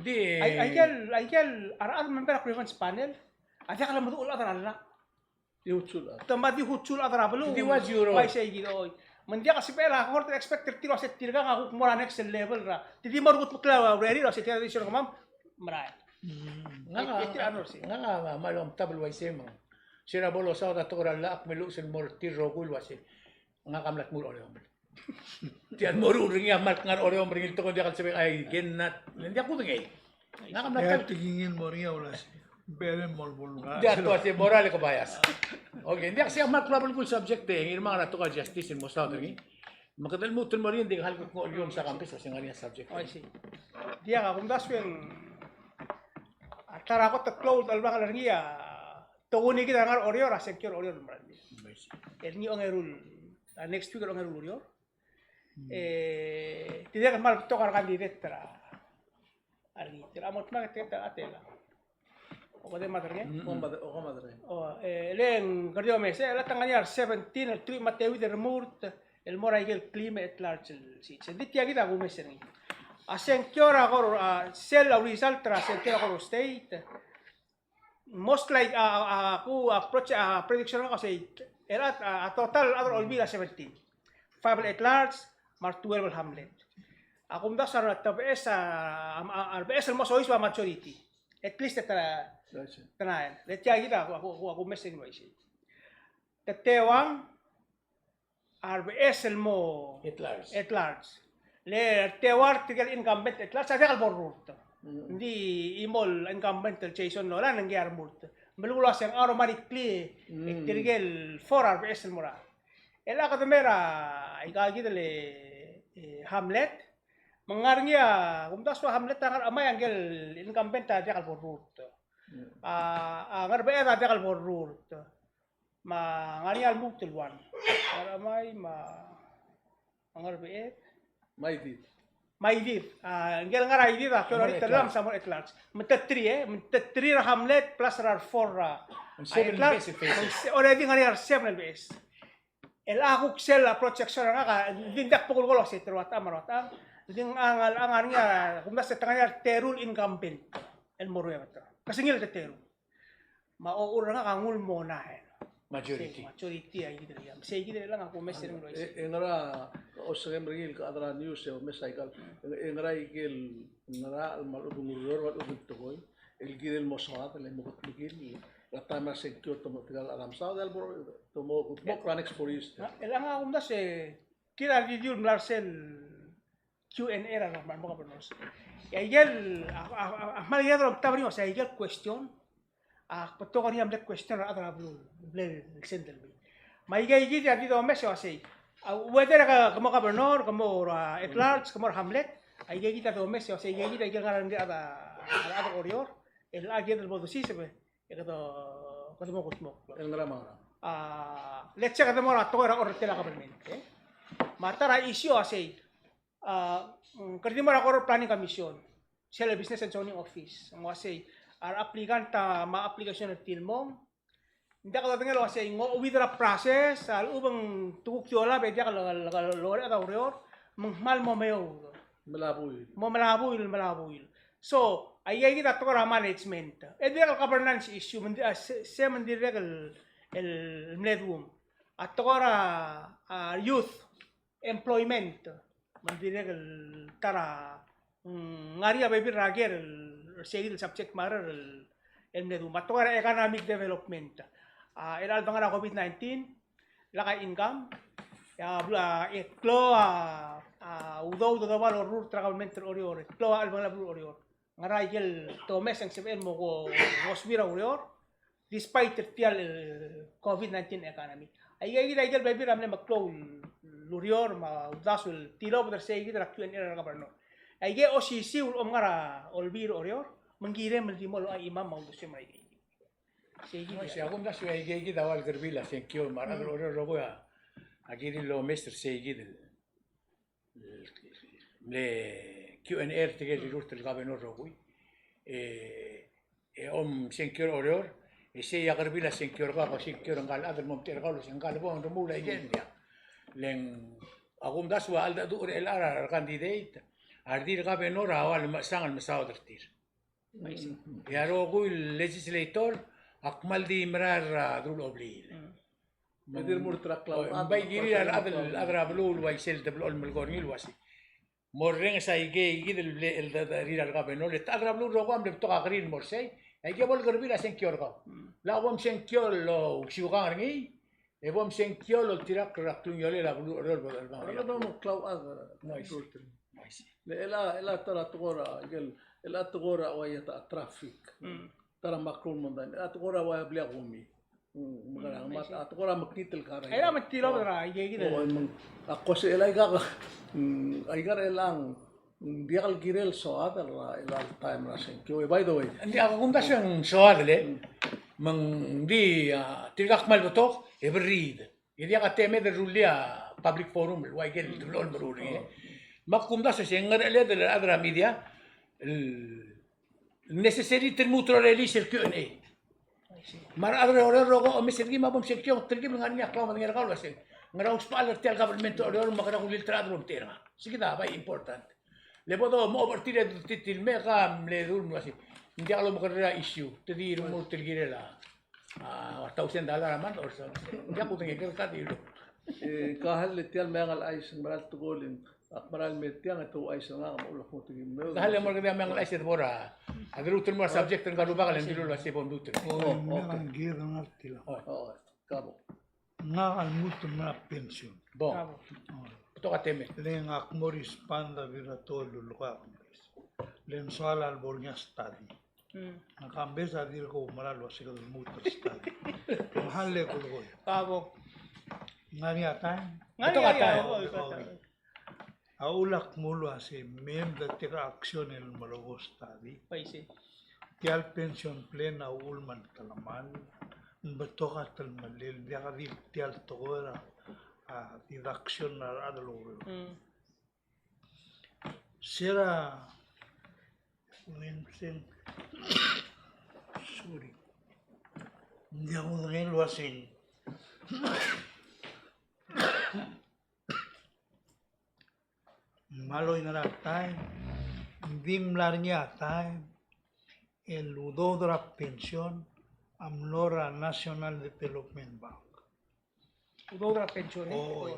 Di Aikel araan member grievance panel. Ada kala mudu ulat ala. Yuchul. Tempat di hucul atara belum. Di wajuro. Why say gitu. Mendia kasi pera ko expected tiro set tirga nga ko mora next level ra. Tidi margut mukla ready ra set tiro sino kamam. Maray. Nga malom tabel way semang. Sira bolo sa ta tora la ak melu sen mor tiro gul wasi. Nga kamlat mul ore ombre. Tian moru ring ya mat ngar ore ombre ngil to dia kan sabi ay genat. Hindi ako ngay. Nga kamlat Kaya tingin mo rin wala si Beren Molbulga. Dia to si moral ko bias. Okay, hindi kasi ang maklabal ko subject eh. Ngayon mga nato ka justice in mo sa rin. Makadalmutan mo rin, hindi ka halkot mo yung sa campus kasi nga niya subject. I see. Dia ka kung daswen atara ko taklol dalba ka ringi tuguni kita ngar orior secure orior marami. El ni ongerul next week ongerul orior. Tidak kan mal to kar candidate tra. Ali, tira mo tma ka atela. O de madre, O madre. Len guardio mese, la tanganyar 17 el tri Mateo de Remurt, el mora el clima at large si. Sendi tiagi da gumese ni. Asen kiora gor sel la result tra sen kiora gor state. Most like aku approach prediction ko say era total other olbira 17. 5 at large, mar 12 Hamlet. Akum da sa tabes arbes el moso iswa majority. At least tanayan. Letya kita aku message mo isi. Tetewang RBS el mo At large. Le tewar tigal incumbent at large sa borrut. Hindi imol incumbent el Jason no lan nangyar murt. Melulas yang automatically tigal for RBS el mura. El akademera igagi dele Hamlet mengarnya kumtas wa Hamlet tangar amay angel incumbent ta tigal borrut. Ngarbe ada kal borur ngarial mutulwan aramay ngarbe Maidit ngel ngaray di da kero rit lang sa mo at large metetri Hamlet plus rar 4 already ngarial 7 LBS el akuk sel protection nga dindak pukul golo si terwata marwata ding angal niya kumdas sa tanganyar terul incumbent el moruya kasi ngil tetero. Mauurang nga kangul mo na Majority. Majority ay gitu ya. Saya gitu lang ako mes ng Royce. Engara osrem regil ka adra news yo mesaikal engara igil engara al mal ubunguror wat ubuntoy el gidel mosat le mo gil la tama secure to motigal alam sa dal bro to mo planex for is Elang ako na kira video Marcel Q&A ra man mo ka pronos. Ayer mal ya dro tabri o sa ayer question patto ko niya black question ra adra blue black center bi. May gay gid ya dito mes yo say. Whether ka como gobernador, como at large, como Hamlet, ay gay gid to mes yo say gay gid ay ngaran di ada orior. El agent del bodo sí se ve. Ito mo kusmo. engara mara Let's check the more atora or tela government. Matara issue say kerja mara or planning commission. Sila business and zoning office. Mo say ar applicant ma application ng tilmong. Hindi ka tinggal lo say ngo withdraw process al ubang tuguk yola be dia ka lore ata orior mahmal mo mayo. Malabuil. So, ay kita to management. Dia ka governance issue se mandire el mledum. At to youth employment mandire el tara ngari abe rager el seguir el subject matter el mledum. At to economic development. El albang COVID-19 laka income eklo udaw do balo rur tragalmente orior eklo albang labru orior ngaray gel to mes ang seben mo ko wasmira orior despite tial COVID-19 economy ay gay gel baby ramne maklo lurior ma udasul tilo der sey gid rakuen era gabarno ay gay OCC ul ngara olbir orior mangire maldimol ay imam mau dusyo mai Si ako na siya igigid awal gerbila senkyo mara oro rogo ya agiri lo mester seigid le Q&A tige di rurtel gabeno rogo senkyo oror se ya gerbila senkyo ga ko senkyo ngal adel mom ter galo sengal bon do mula igendia len agum daswa alda dur el ara candidate ardir gabeno awal sangal masawdertir ya rogo el legislator akmal di merar drul oblil. medir murtrak law Bay giri adra blul wa isel de blul melgornil wasi. Morren sa ige gidel el rir al gabeno le adra blul rogo am de to agrin morsei. Ay ge bol gerbila sen kiorgo. La bom sen kiolo xiugarngi e bom sen kiolo tirak raktunyole la blul rol bodal ba. Ano daw mo klaw le ela tara tugora gel ela tugora wa yata traffic tara makron mondan atgora wa blia gumi magara mat atgora maknitel kara ay ramat tilo dra ay gid ako se elay ga ay gar elang dial girel so adal ela time rasen kyo by the way Hindi ako kung dasang soadle mang di tigak mal botok everread. Hindi ka teme de rulia public forum wa gel lol maruli. Makum dasa sengare de adra media necessary termutro release el Q&A. Mar adre ore rogo o mesergi ma bom sekyo tergi ngania klaw ngera kalu sen. Ngara uspaler tel government ore magara kulil tradro terma. Sigida ba important. Le bodo mo overtire titil mega le dul mo asi. Hindi alo magara issue. Tedi mo tergire la. $1,000 man or so. Hindi ako tingin ka dilo. kahal letial mengal ais maral tugolin akmaral metiang itu ais nga ulah mo tingin mo Dahil mo kada mang license bora. Adrutul mo subject ng karuba kalan dilo la sipon dutul. Ang gira ng artila. kabo Nga almuto na pension. Bon. Ito ka teme. Len akmoris panda viratolo luka. Len soal albornya study. Nakambes adir ko maralo sigal muto study. Mahal ko loy. Pabo. Ngani atan. Ito ka tayo. Aulak mulo asi mem da tira aksyon el malago study. Paisi. Tial pension plan na ulman talaman. Beto ka talmalil. Dia ka di tial togora. Tira aksyon na adalo. Sira Winston. Sorry. Hindi ako nangyilwasin. Maloy na time. Hindi mlarnya time. El ludodra pension. Amlora National Development Bank. Udo la pensione. Oy.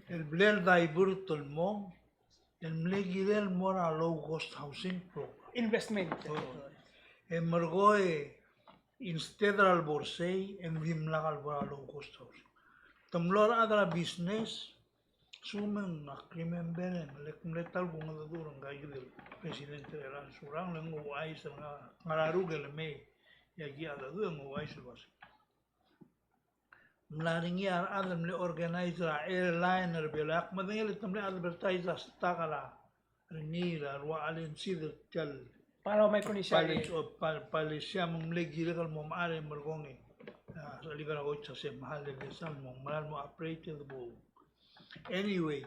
El Blair Divertul Mo, el Mlegirel Mora Low Cost Housing Program. Investment. En Margoe, instead al Borsei, en Vimlagal Bora Low Cost Housing. Tamlora adra business, sumen akrimen benen, letal kung nadurang kayo del presidente de la surang, lang uwais nga ngararugel me, yagi adadu ang uwais basi. Mlaring yan, adam le organizer airliner belak, madangil itam le advertiser stakala, rinira, ruwa alin sidil kal, Para may kondisyon. palisya mong legire kal mo maari margongi, sa liga na sa se mahal de sal mo, malal mo operated bo. Anyway,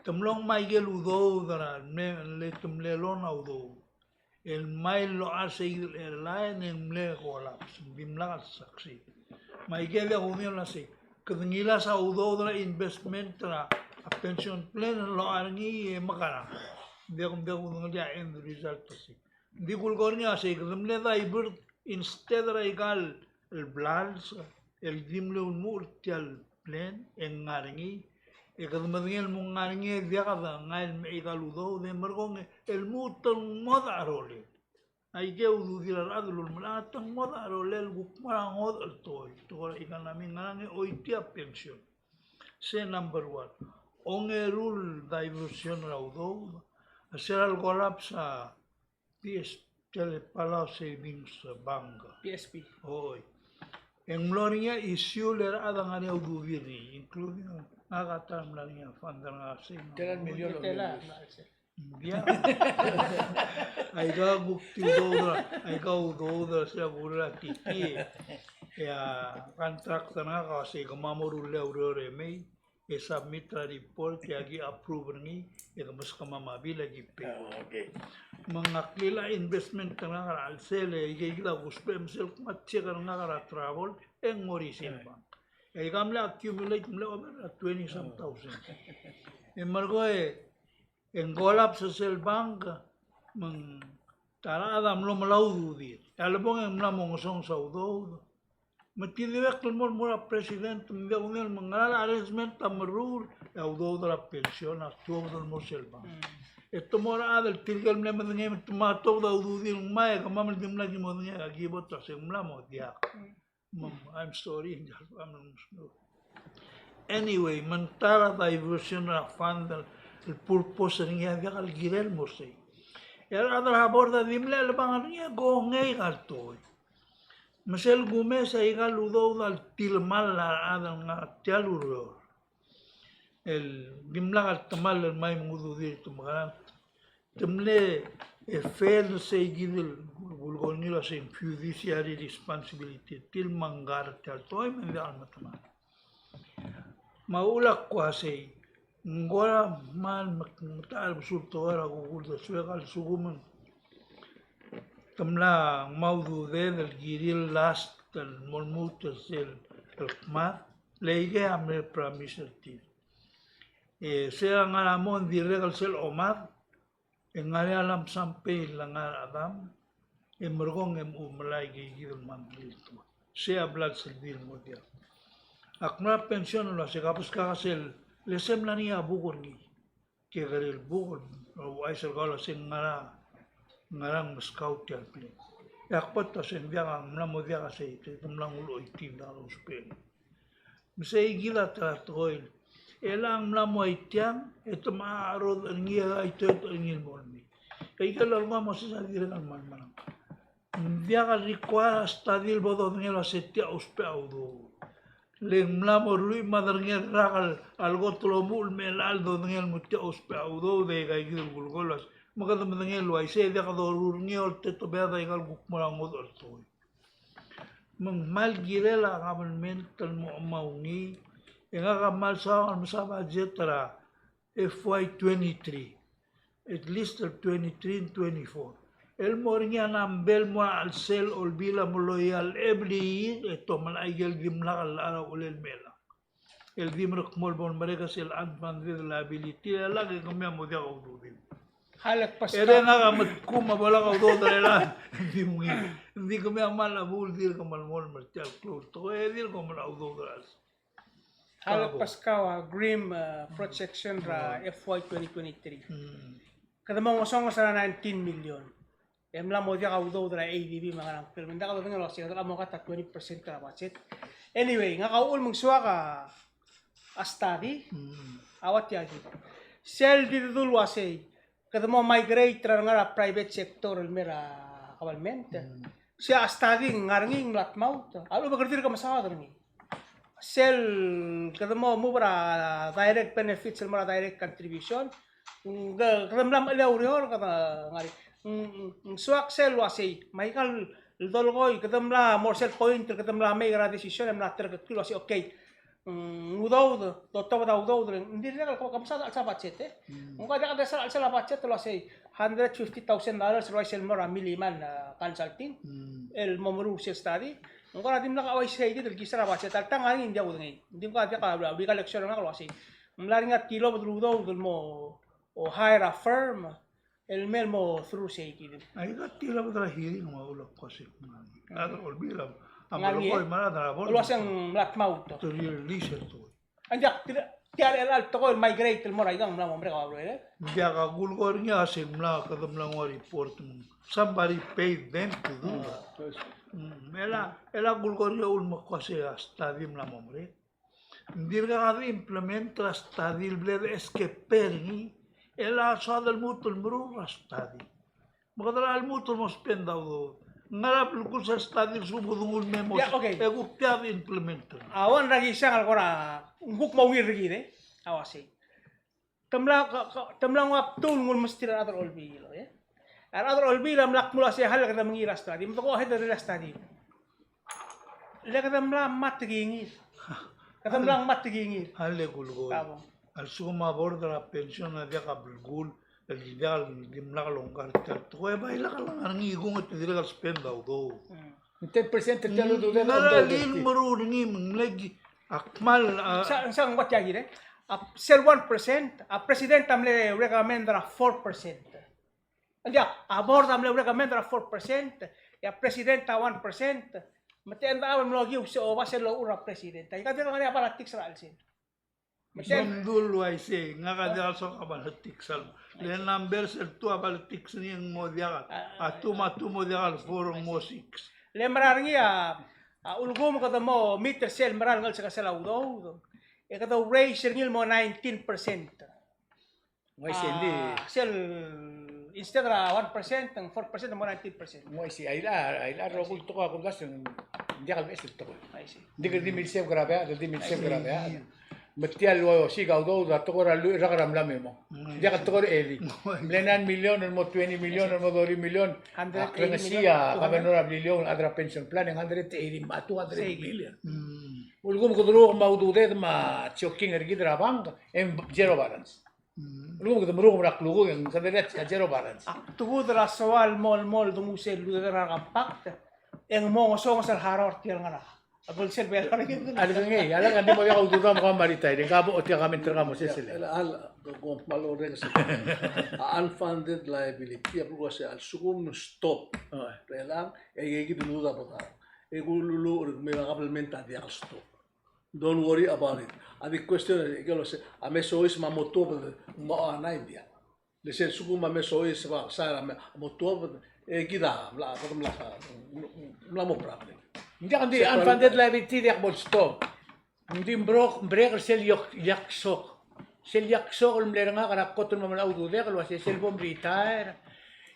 tamlong may geludo dara, le tumle lona udo, el mail lo ase airline en mle collapse, bimlagal saksi. May gede union na si kadangila sa udo na investment na a pension plan lo arngi makana de kung dia end result si di kulgor niya si kadamle da ibur instead ra igal el plans el dimle un murtial plan en arngi e kadamangel mong arngi dia kada ngal me igal udo de mergong el mutong modarole ay kaya ududilar adulul malatang moda rolel gukmarang hodol toy to ikan namin ngange oitia pension se number 1 onge rule diversion raudo seral kolapsa PS tele Palau Savings Bank PSP. hoy en gloria issue ler adang ani ududiri including nagatam lang niya fandan nga sin 10 million of Tela. euros. Yeah. Ay ka bukti udo siya gura tiki. Ya kontrak na kasi kamamurul aurore may submit report kaya gi approve ni ito mas kamamabi lagi pay. Okay. Mga klila investment na nga alsele igigila guspem sel matche ka nga kara travel en Morrison Bank. Ay kamla accumulate mla over 20,000. Margo en golap sa sel bank mang tara adam lo malau dir talbong en na mong song saudo matidiwek mo mura president mbe unel mangal arrangement tamrul audo la pension actuo del mo sel bank esto mora adel tilgal me madenge tomato da udu dir mai kamam dim la mo nge agibot sa semla mo dia I'm sorry anyway mantara diversion na fund el purpose niya dia kal girel mo say era adra aborda dimle el bangan niya go ngey galtoy masel gume sa igal udo dal tilmal la adal nga tialuro el dimla gal tamal el may mudu dir tumagan temle e fel se gidel gulgon nila sa fiduciary responsibility til mangar tialtoy men dal matama maulak ko say ngora mal maktal busulto ara gugul da suegal suguman tamla maudu del giril last el molmut el kma leige amre promise ti sea ngaramon diregal sel omar en alam sampai langar adam mergong umlai gigil mamlito sea blood sel mo dia akna pension lo se kapus ka sel lesem na niya bukor ni ke garil bukor o ay sel gala sing ngarang scout yan pli yakpat ta sen dia ang namo dia kasi tumlang ulo itim da uspen misay gila ta toil elang namo itiang ito maarod niya ito ngil mo ni kay kalal mo sa dire kan man dia ka require stadil bodo ngelo setia uspe audo leng mlamo lui madarngel rakal algo tlomul mel aldo ngel mutia uspe audo de kay gulgolas maganda ngel way se de kadorur ngel teto beda igal gukmala ngodor toy mang mal girela kamal mental mo maungi nga kamal sa masaba jetra FY23 at least 23 and 24 el mornya nambel mo al sel olbila mo loyal every year ito man ay gel gimla al ara ulel mela el dimrok mol bon mereka sel advan with liability lagi kami mo dia ududin Halak pas Ere nga ka matkuma wala ka udo dala. Hindi ko may amal abul dir ka malmol martial klur. To dir ko mal udo dala. halak pas ka grim projection ra FY 2023. Kada mo ngosong sa 19 million. Emla mo dia ka udo dala ADB mga nang film. Hindi ka udo nga losi. Kada mo ka 20% ka budget. Anyway, nga kaul mong suwa ka a study. Awat yagi. Sel di dulu wasay. Kada mo migrate ra nga private sector mera government. Siya study ngarnging latmaut. Alo bagardir ka masawa ngarnging. Sel kada mo bara direct benefits mera direct contribution. Kada mlam alaw rior kada ngari. Suak sel wasay. Michael dolgoy kada mla more sel point kada mla may ra decision mla ter kilo wasay okay. Udaw do to udaw hindi na ko kamsa sa budget Kung kada sa budget lo say $150,000 Royal Mora miliman consulting el momru se study kung kada dim naka away say dito gisara budget tang ani hindi ako ngai hindi ko kada ka bi collection na ko say mlaring at kilo udaw mo o hire a firm el mel mo through say dito Ay ka tila ba dala hearing mo ulap kasi. Ano olbilam. Ang Ngangi, baloy mana dala bol. ulo siyang latmaut To release to. anjak tiar el alto ko migrate el mora igang mla mo bro Hindi ka gulgor niya simla kadam lang wa report mo. Somebody paid them to do that. Ela gulgor niya ulma kasi study mla mo bre. Hindi ka kada implement la study bled escaper ni. Ela sa dal mutul mru study. Makadala al mutul mo spend daw. Ngarap lukul sa study subudungul memo. Yeah, okay. Eguptiad implement. Awan lagi siya algora nguk mawir lagi de awasi temlang wap tul ngul mesti ada olbi lo ya ada olbi lam lak mula siya hal kada mengira study mo ko heda rela study le kada mla mat gingir kada mla mat gingir Halle gulgol. tabo Al suma borda la pension na dia ka bulgul. El ideal gimla ka longgar. Tuwa ba ila ka lang ang igong at dili ka spend daw do. 10% talo do na Nalalil marunong lagi. Akmal. sang wat yagi de sel 1% a president amle recommend ra 4% andia a board amle recommend ra 4% ya president 1% mate anda am logi so va ser lo ura president ay kadto ngani para tik sa alsin Sundul ay say nga ka dia so ka balatik sal. Le number sel tu abalatik ni ang mo dia. Atuma mo dia forum mo 6. le mararngi a ulgum kada mo meter sel maral ngal sa kasala udo e kada raise ngil mo 19% Ngoy si hindi. sel instead ra 1% ang 4% mo 19% Ngoy si ayla ro kulto ko ako gas hindi ka best to. I see Hindi ka di milsem grabe, di milsem grabe. Matial lo si ka do da to ko ra lu ra ram lam mo. Hindi ka to ko eli. Blenan million mo 20 million mo 20 million. 180 Kaya siya ka no ra million adra pension plan 180 ma 200 million. Ulgum ko duro ma udude ma choking ergi drabang zero balance. Ulgum ko duro ra klugo ang kadalet zero balance. tugod ra sawal mol dumusel lugar ra kampak ang mo ngosong sa haror tiyan nga na agol sel bel ra gid Ano ka ngay, alam ka di mo yung ududa mo ka maritay, di ka o tiya kami tira mo siya sila. Al kung malore kasi unfunded liability apo kasi al sugum no stop. Relang ay dulu da pa. E gululu may kaplementa di al stop. Don't worry about it. The question is que los amesois mamoto mo anay dia. Le sel sugum amesois ba sara moto e gida la mo problem. Hindi ka di unfunded liability di ako stop. Hindi breaker sel yaksok. Sel yaksok ang mlera nga kanakot mo mala udude kalwa sel bom retire.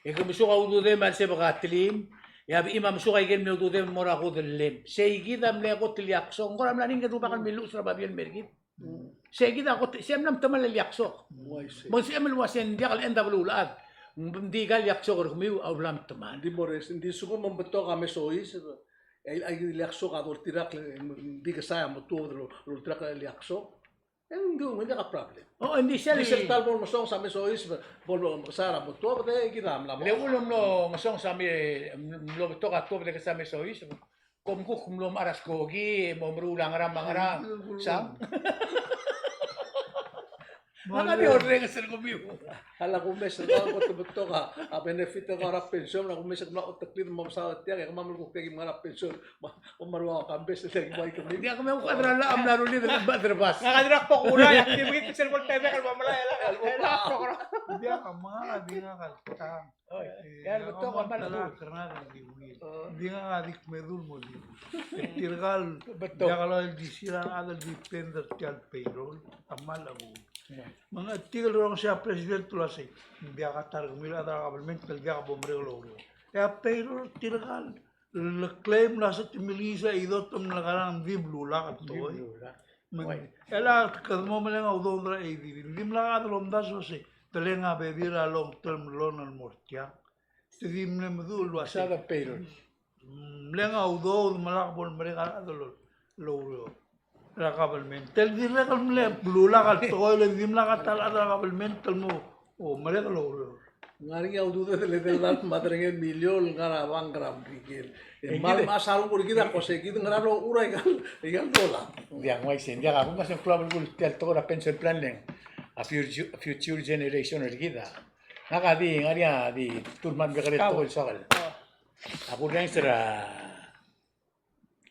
E kung gusto ka udude man se bakatlim. Yabi imam suka igen mi udude mora ko delem. Seigi dam le ko tilyaksok. Ngor am laning gadupa kan milu sa babian mergit. Seigi da ko siyam nam tamal yaksok. Mo siyam wasen dia kal enda bululad. Hindi gal yaksok ko mi awlam taman. Di mores di sugum mambeto amesois ay liakso ka or tirak di ka saya moto lo tirak liakso. Hindi ka problem. Oh, hindi siya Di sa tal mo song sa mesois bolo sara moto pa de giram la. Le ulom no masong sami lo to ka to de sa mi sois. Kom ko kumlom aras kogi mo mrulang ram mangrang. Sam. Nakami order sa kumibo. Hala kumes na ko to ka a benefit ng harap pensyon na kumes na otaklit mo sa tiya kaya mamul ko kay mga pensyon umarwa ka kambes sa gibay ko Hindi ako may kadra la am laro ni ba derbas. Nakadirak po kulay. Hindi mo kita cellphone time ka mamalaya. Hindi ka mga di nga kaltang. Yan betul ka Malah man. karena kan diwil. Hindi nga adik medul mo di. Tirgal. Betul. Ya kalau disilang ada depender tial payroll amal ako. Mga tigil rong siya president tulasi. Hindi ka targumil ada government talga ka bomreglo. Ya payroll tirgal. Claim na sa timilisa idot tum nagarang diblula ka to. Ela kadmo malang udondra edi. Dim la ka lomdas wase. Talenga bedira long term loan al mortia. Tidim na medul wase. Sa payroll. Lenga udo malak bol mereka adol lo government. Tel dire kal mle blula kal to le dim la katal ada government tel mo o mereka lo. ngari au duda de le lat madrenge milyon ngara bang gram bigil mal masal ko kita ko se kita ngara lo urai kan dola Dia ngoi sen dia ako mas problem ko tel to ra pension plan leng. A future generation ergida. Naka di ngaria di turman bekare to sakal. Ako rin sira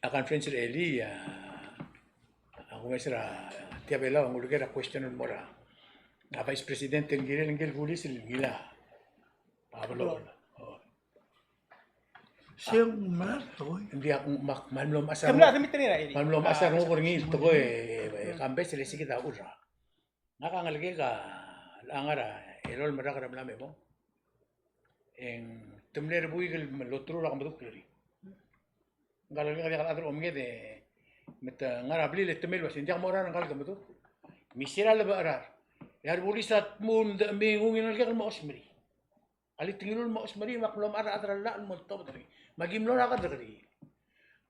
akan friends sira Eli ako may sira tiabela ang ulugera question mo ra. Na vice president ng ngil gulis gila. Pablo. Siyang mer to. Hindi ako manlom asar. Kami na damit nila ini. Manlom asar mo ko ngil to ko kambe sila sige ta ura. Nakangalge ka angara erol mara karam lame mo. En tumler buigel lotro ra kamduk klari. Galal ka adro omge de meta ngara bli le temel wasin jak mora ngal kamduk. Misira le barar. Yar bulisat mun de mingungin al kal mo osmri. Ali tingilul mo osmri maklom ara adra la al molto dari. Magimlo ra ka dari.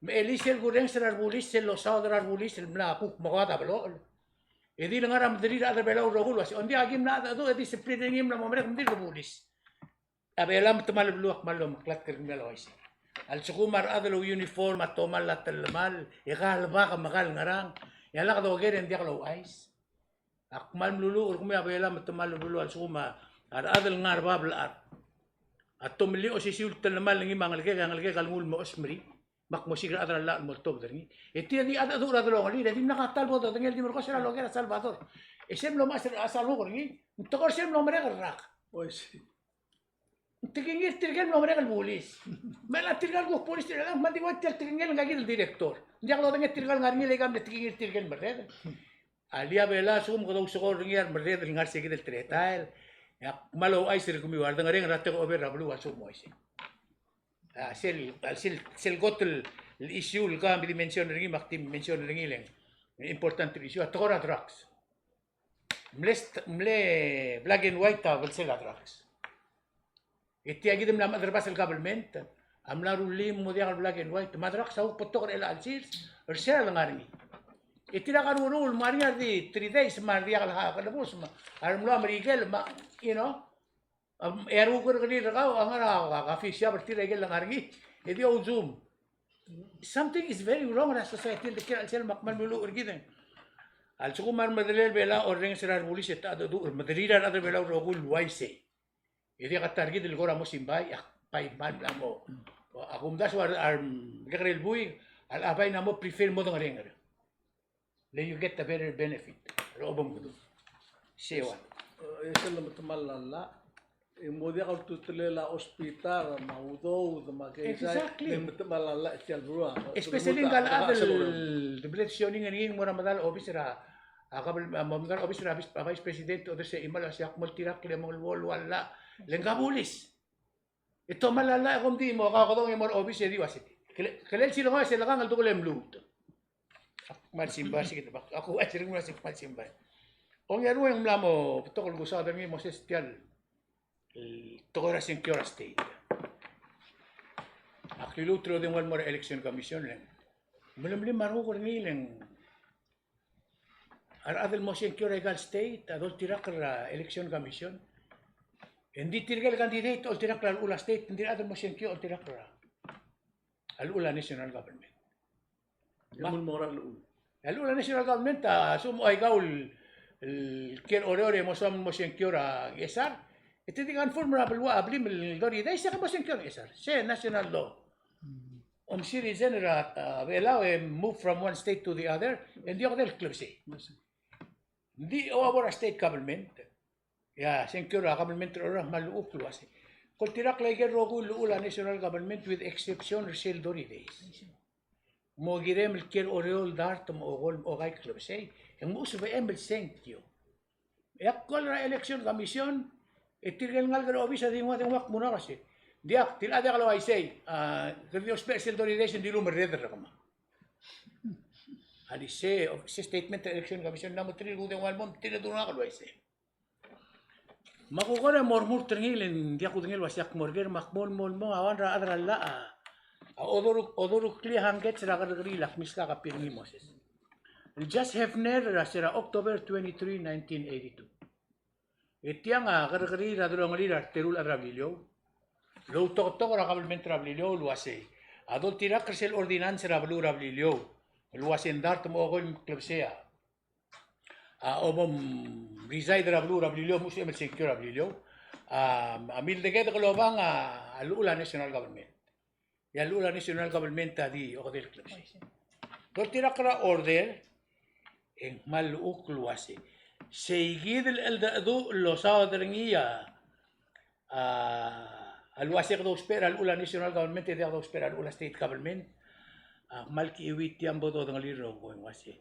Me elisel gureng serar bulis sel lo saudar bulis el mla puk magata blo. Edi lang aram dari adra bela urogul wasi. Ondi agim na ado edi discipline ngim na mamerek mdir bulis. Abelam temal bluak malom klat kermelo isi. Al sukumar adlo uniform atomal la telmal igal ba ka magal ngarang. Yala ka doger endi aklo ais. Akmal mlulu kumi abelam temal blu al sukuma ar adl ngar babl ar. Atomli o sisul telmal ngi mangal ke kalngul mo osmri. Mak mo sigra adra la mo tob derni. Eti di ada do adlo ngali di nakatal bo do ngel di mo kosera lo gera Salvador. Esem lo mas asal ho ngi. Tokor sem lo mere rak. ois Tingin tirgal mo mereka polis. Mela tirgal ko polis tirgal mati ko tinggal ngagi direktor. Dia kalau dengan tirgal ngarni legam de tirgal berde. Alia bela sum ko sokor ngiar berde ngar segi del tretail. Ya malo ay sir kumi warda ngare ngate ko over rablu wasu mo isi. Sel gotel el issue el kam di mention ringi makti mention ringi leng. Important issue atora drugs. Mle black and white ta bel sel drugs. Iti agidem la madrbas el government. Amla rulim mo dia black and white. Madrak sa potok el alsir. Ersel ngarni. Iti la kan rule maria di 3 days maria la kalabos ma. Armlo amerikel ma you know. Eru ko kali ragaw angara ka fisya berti regel ngarni. Iti o zoom. Something is very wrong in society. The kira sel makmal mulu urgiden. Al sukumar madalel bela oreng serar bulis eta adu madalira adu bela rogul waise. Jadi kata target di luar mo simbay, pay man mo. Ako das war gakrel buy, al abay na mo prefer mo dong ring. Then you get a better benefit. Robong mo. Sewan. esel mo temal la mo dia kalau tutule la hospital maudo de makai Exactly. mo temal la tial brua Especially kal adal depressioning ngin mo ramadal officer akabel mamadal officer vice president o se imal siya multirak le mo wala lengabulis. Ito malala kung di mo kakadong yung mga office di wasi. Kalel sila nga sila kang alto ko lemlut. Malsimba sige ba? Ako ay sila nga si malsimba. Kung yaro yung mlamo tokol gusto sa mo sestial. Tokora sin Kiora State. Akilutro din wal mo election commission lang. Mulimlim maru ko nilang adel mo sin Kiora State adol tirak election commission. Hindi tirgal candidate o tirak la ula state, hindi adal mo siyang o tirak la al ula national government. Yamun moral lu Al ula national government sumo ay gaul الكير اوريوري موسم كيورا يسار اتدي فورمولا بالوا بليم الدوري ده يسار موسم كيورا يسار سي ناشونال لو سيري جنرال بيلاو move from one state to the other and the other club say دي over a state government يا سنكيورا government orang malu kluase قلت لك لا يجروا الاولى national government with exception رسيل دوري days mo girem el ker oreol dart mo gol o gay club say en muso be embel senkyo ya kol ra election commission etirgel ngal gro obisa di mo wak muna kasi dia til ada kalau ai say the special doration di lumer reder kama ali say of statement election commission namo tri gudeng wal mom til do na kalau ai say makugora mormur tringil dia kudengel wasyak morger makmol mol mo awan ra adra la odoruk kli hanget sira gargri lak misla ka pirngi Moses. Just Hefner sira October 23, 1982. Etiang gargri ra drongri ra terul adrabilio. Lo to ra kabelment rabilio luase. Adol tira krsel ordinance ra blu rabilio. Luase ndart mo gol klebsea. Obom reside ra blu rabilio musu emel secure rabilio. Amil de ged globang alula national government. Ya lula national government di o del club. Do tira kra order en mal ukluase. Seguid el do lo saudringia al wasir do espera lula national government de do espera lula state government. Mal ki wit tiambo do ngaliro ko wasi.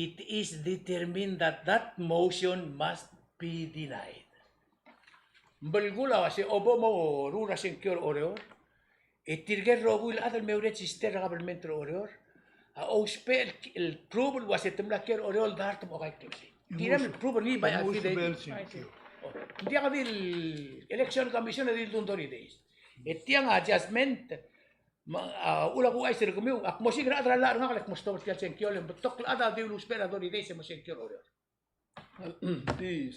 It is determined that that motion must be denied. Mbelgula wasi obomo rura secure oreo. الترجر روبول هذا المورد يستر قبل من أوريور أو سبيل البروبل واسيتم لك أوريول دارت مغاي كلسي كيرم البروبل لي باي أكيد دي هذه الإلكشن كوميشن هذه الدندوري ديس التيان أجازمنت أولا هو أيسر كميو أكمشي كنا أدرى لا أرنغ لك مستوى كيالسين كيولم بتوكل هذا ديولو سبيل هذول ديس مشين كيول أوريور دي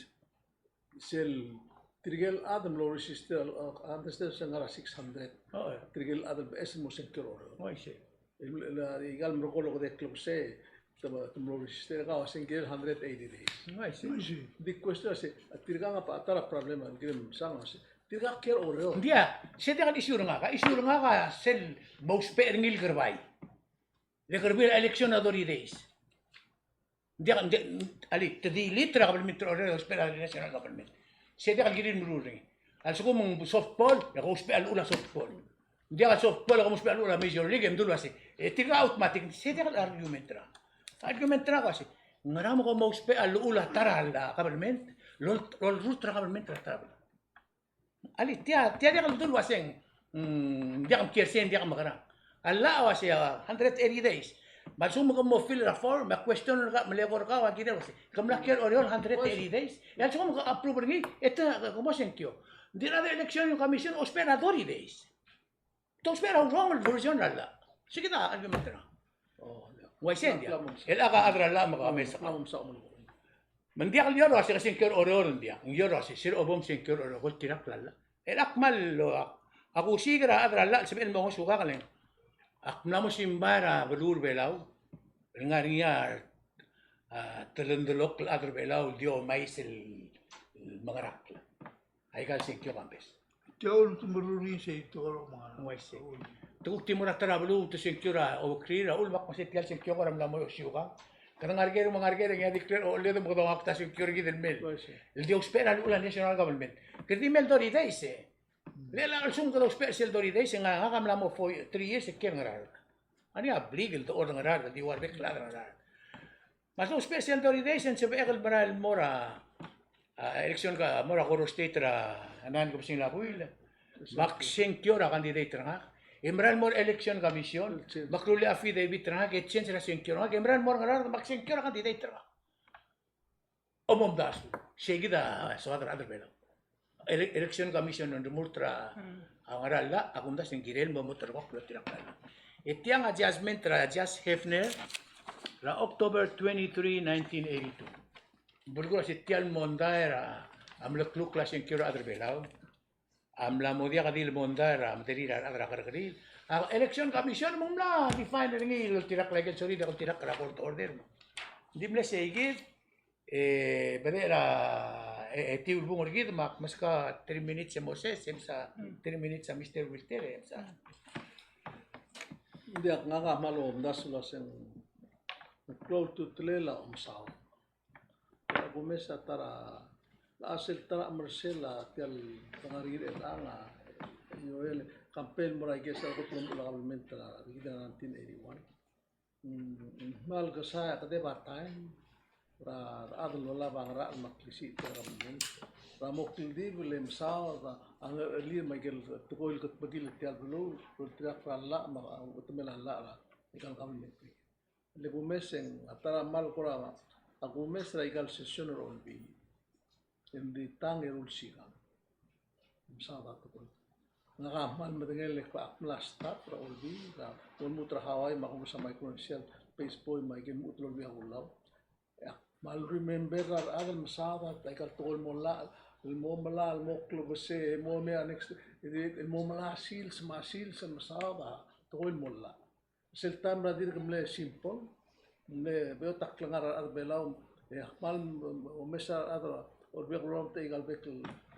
سيل Trigel Adam lo resiste antes de sengar a 600. Trigel Adam es mo sector oro. La igual me recuerdo de club se tama lo resiste ga sengar 180 days. Di questo se tirga pa atara problema ngem sanga se tirga ker oro. Dia se dia isu nga ka sel most peringil gerbai. Le gerbai election adori days. Dia ali tedi litra qabel mitro oro espera national government. سيدي الجرين مروري السكون من سوفت بول يغوش بقى الأولى سوفت بول دي على سوفت بول يغوش بقى الأولى ميجور ليج يمدول واسي تيجا أوتوماتيك سيدي الأرجيومنترا واسي نرام غو موش بقى الأولى ترى على قبل منت لول روت ترى قبل منت ترى علي تيا دي دول واسين دي عم كيرسين دي عم غرا الله واسي 180 days Masuk mo fill reform, ma question nga malevor ka wa gidel wasi. Kamla ker oriol 180 days. Ya chum ko approve ngi eta como senkyo. Dira de election commission espera 2 days. To espera un rong version la. Sigida argumentera. Wa sendia. El aga adra la ma mesa. من دي اليورو عشان سنكر أوريون دي اليورو عشان سير أبوم سنكر أوريون قلت لك لا الأكمل أبو سيجرا أدرى لا سبب ما هو شو قالين أكمل مش يمبارا بدور بلاو رنغاريا تلندلوك الأدرى بلاو ديو مايس المغرب هاي قال سنكر بس Jauh tumururi sa ito mga مايس تقول تيمورا ترابلو تسنكر أو كريرا أول ما كنت تيال سنكر ورم لا ما يشوفه Karena ngargero yang declare oleh dem kodong akta security del mel. El dio spera la national government. Que di mel dori deise. Le la sum kodong special dori deise nga ngam la mo for 3 years ke ngarar. Ani obligel to order ngarar di war bek la ngarar. Mas no special dori deise se begel baral mora election ka mora goro state ra anan ko sing la buil. Bak senkyo ra candidate ra. Imran mor election commission, makruli affidavit ra ke change ra senkyo ra. Imran mor ngarar mak senkyo ra candidate ra. Omom das. Seguida swadra adar bela. Election commission on murtra ngaral la akunda sengirel mo mutra ko tira kala. Etiang adjustment ra just Hefner ra October 23, 1982. Burgos etial mondaera amla kluk la senkyo ra adar bela. Amla modia kadil mondara material adra karkaril election commission mumla define ringi lo tirak lagi sorry da tirak ra court order mo dimle segit Bade era ti ulbungor gid mak maska 3 minutes sa Moses, sa 3 minutes sa Mr. Wilter, sa Hindi ak nga malom dasula sing close to tlela sao. Gumesa tara la asel tara Marcela tial pangarir el anga yoel campaign mo rai gesa ko tum la government la gida 1981. Mal ka sa ka de batai ra adul wala bang ra maklisi tara government. Ra moktil di belem sao ang earlier Michael tukoil kat bagil tial bulu tiak la ma utumela la ikal government. Le gumeseng atara mal kora aku mesra igal session olbi hindi tang erulsiga misada to nakamal madengel le pa plasta pra olbi ka mutra hawai makum sa micronesia baseball mai game utlol bi hulaw ya mal remember adal misada igal tol mola الموملا الموكلو بس مومي انكس الموملا سيلز ما سيلز مسada tol mola seltam radir kemle simple le veo taklangar arbelau ya mal mesa adra orbiak rom te igal bek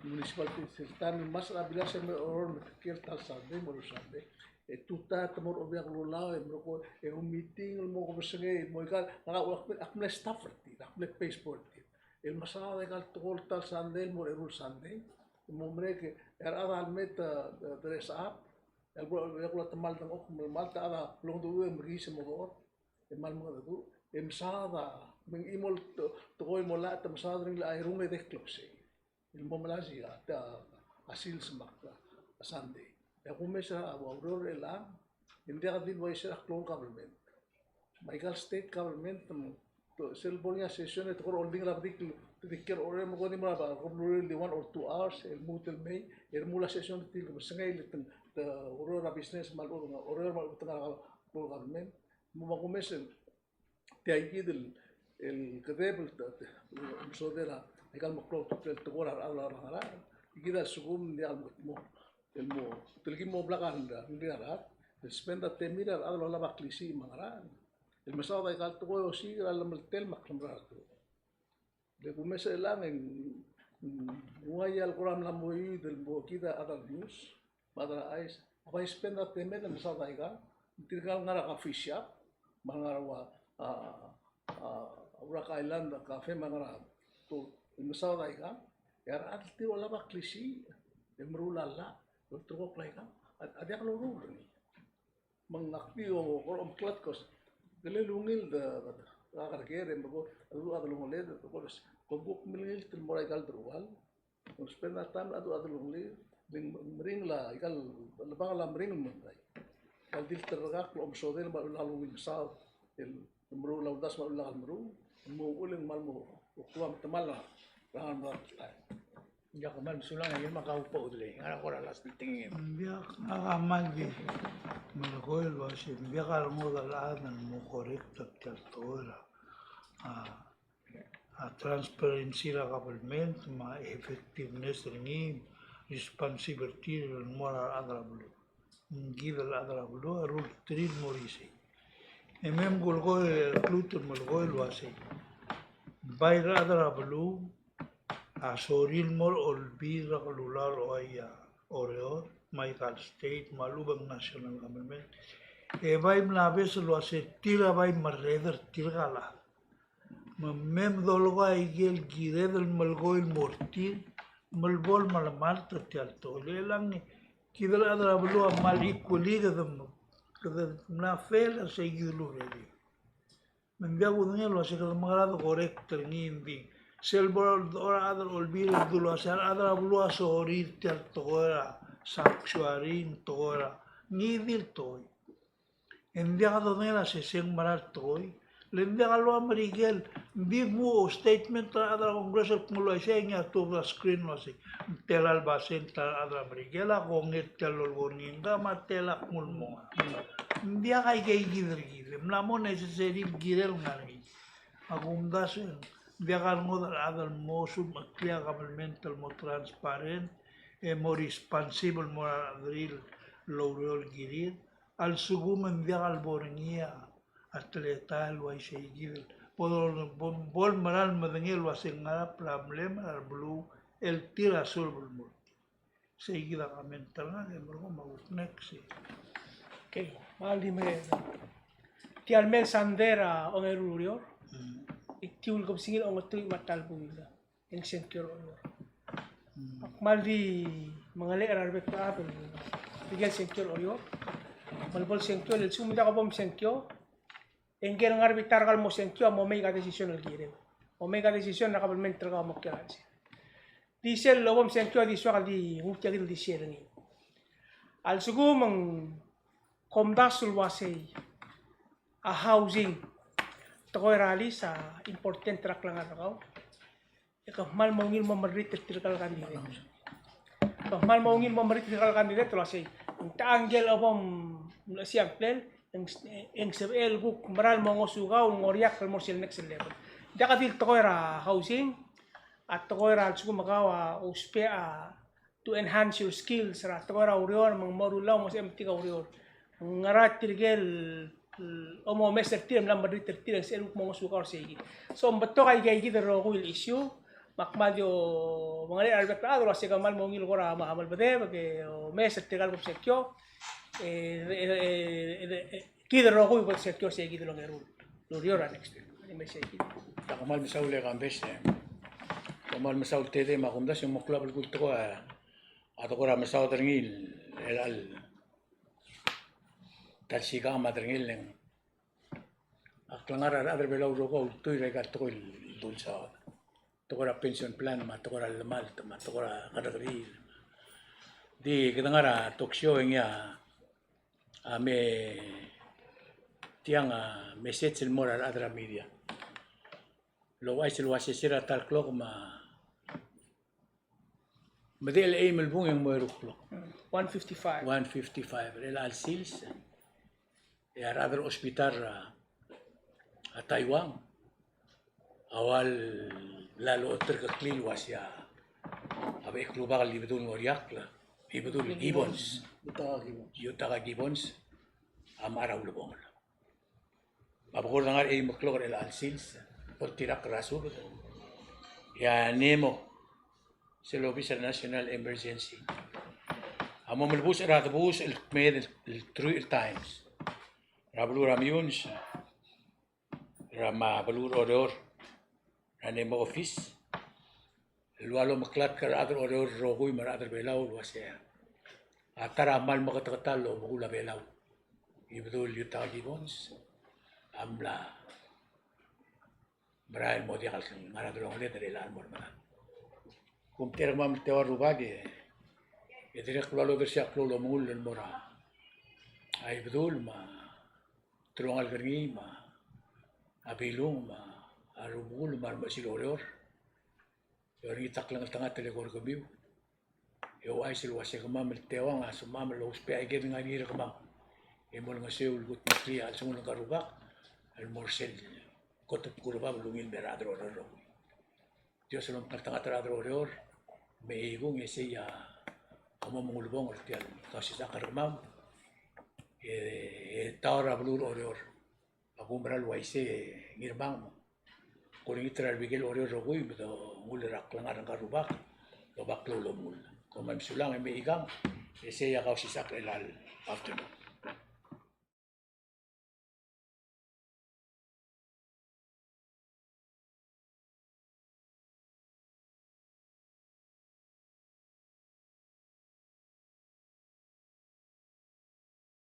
municipal sistem mas abila se me or kel tal sande mo sande tuta temor orbiak lula ko un meeting mo ko besenge mo igal nga akme staff ti akme passport el masada igal tol tal sande mo erul sande mo mreke er ada almet dress up el bro temal tang ok mal ta ada long do mri se mo mal mo do emsada meng imol toy mola ta masada ring la irunge de klopse il momlazi ta asil smakta asande ya kumesa auror ela india din voice ra clone government Michael state government to selbonia session to holding la dik dikker ore mo goni mara ba ko 1 or 2 hours el mutel may el mula session til ko sangay litan aurora business mal aurora mal government mo kumesa تأكيد الكذاب المصادرة قال مقلوب تقول على الله كده السقوم دي المو تلقي مبلغ عن مليارات السبند التمير على الله بقليسي مغران المصادرة قال تقول وسير على ملتل مقلم راتو لكن مثلا ويا القرآن لما يريد المو كده هذا النيوز هذا عايز apa spend التمير المصادرة قال تلقى نرى كافيشا مغروا Urak Island cafe mangara to misada ika yar ati wala ba klisi emrula la to ko plaika adia kalau ru ni mangakti o ko klat kos gele lungil da agar kere mbo adu adu lungil to ko buk milil til morai kal druwal ko spenda tam adu lungil ring la ikal la la ring mundai kal dil tergak lo msodel ba la lungil sa el المرو لو داس ولا المرو مو ولن مالمو وقوام تمالا ران بات ya kaman sulang ay makaw pa udle ngara ko las tingin Biak agamal bi malgoil wasi biak al moda ladan mo correcto que altora a transparency la government ma effectiveness ni responsibility el moral adrablo ngida al adrablo rule 3 morisi emem golgo pluton malgoil wasi bayra adrablo a soril mol olbira kalular o aya oreo Michael State malubang national government e vai mlaves lo ase tira vai marreder tirgala mem dolgo ay gel giredel malgoil mortir malbol malamalta tialto lelang ni kidal adra blu mal equally gadam kada na fel se gilu redi men biago dunia lo ase kada magrado correct ni indi Selbor ora adar olbir dulo asar adar bulu asorir ter tora sanctuarin tora ni dir toy endia donera se sen marar toy lendia lo amerigel bibu statement adar congreso mulo enseña to the screen no así tel alba senta adar amerigela con tel olgoninda matela mulmo endia hay que gider mlamo necessary gider ngari agumdasen Biagal mo adal mo sub clear government mo transparent e mo responsible mo adril lowrol girir al sugum biagal borngia atleta luai seguir. Bol maral madengel wasengara problem al blue el tira sur bulmul. Seguida kamentana que mergo magut next. Okay, mal di me. Ti almel sandera on erurio. Itiul kom singil on tu matal buila. Eng senkyor on. Mal di mangale arbe ka apel. Tigel senkyor orio. Malbol senkyor el sumida ka bom senkyor. Engel ngar bitar kal mo senkyor mo mega decision el gire. Omega decision nakabal mental ka mo kyalansi. Di sel lobom senkyor di swaka di ngutya di sel ni. Al sugumang komdasul wasay a housing tokoy rally sa important track lang ako. Mal maungil mo marit electrical candidate. Mal maungil mo marit electrical candidate to say. Taanggel abom siyang plan ang sebel guk maral mo ngosugaw ngoriak mo sil next level. Daka dil tokoy ra housing at tokoy ra sugumagawa uspe to enhance your skills ra tokoy ra urior mang marulaw mo sa MT ka urior. Ngarat tirgel omo meser tiram lam madrid tiram seluk mo sukar segi so mbatto kay gay gidero ko issue makmadyo mga arbek ado la sega mal mongil ko ra mahamal bade bage meser tiral ko sekyo gidero ko ko sekyo segi dilo ngeru lorio ra next ni me segi Kamal misaw le kambes kamal misaw tede makumdas yung muklab el kulto ko ato ko ra misaw terngil el Talsiga madringil ng aklangar adar belaw roko tuy regat to il dulsa to ra pension plan ma to ra lamal ma to ra kadagri di kadangara toksyo ngya ame tiang message el moral adra media lo ay sil wasisira tal clock ma madel ay melbung yung mo ruklo 155 el al sils ya radar hospital a Taiwan awal lalo terkeklil was ya abe klubak libedul ngoriak la libedul Gibbons Utah Gibbons amara ulubong la abagor nangar ay maklor el alsils por tirak rasul ya nemo sel officer national emergency amo melbus radbus el med el true times Rabulur amyuns, rama balur oror, rane mo office, lualo maklat kar adar oror rogoy mar adar belaw luasya. Atara mal makatakatalo magula belaw. Ibdul Utah Gibbons, amla, Brian mo diakal kang maradrong ulit dari laan mo naman. Kung tira mam tewar rubagi, idirek lualo bersyak lualo mangul mora. Ay ibdul ma tulong algarngi ma abilong ma arubul mar basiloror yori taklang tanga telegor kamiu yo ay silwa se kama meltewang asumam lo uspe ay ged ngani kama emol ngaseul gut matri al sungun karubak al morsel kotop kurba lungin beradro ro Dios lo tanga teradro ro me igong ese ya como mungulbong ortial kasi sa karmam taora blur orior akumbral waise ngirbang kuring itral bigel orior rogui beto mul raklang arang karubak lo baklo lo mul komam sulang me igam ese ya kau sisak elal afternoon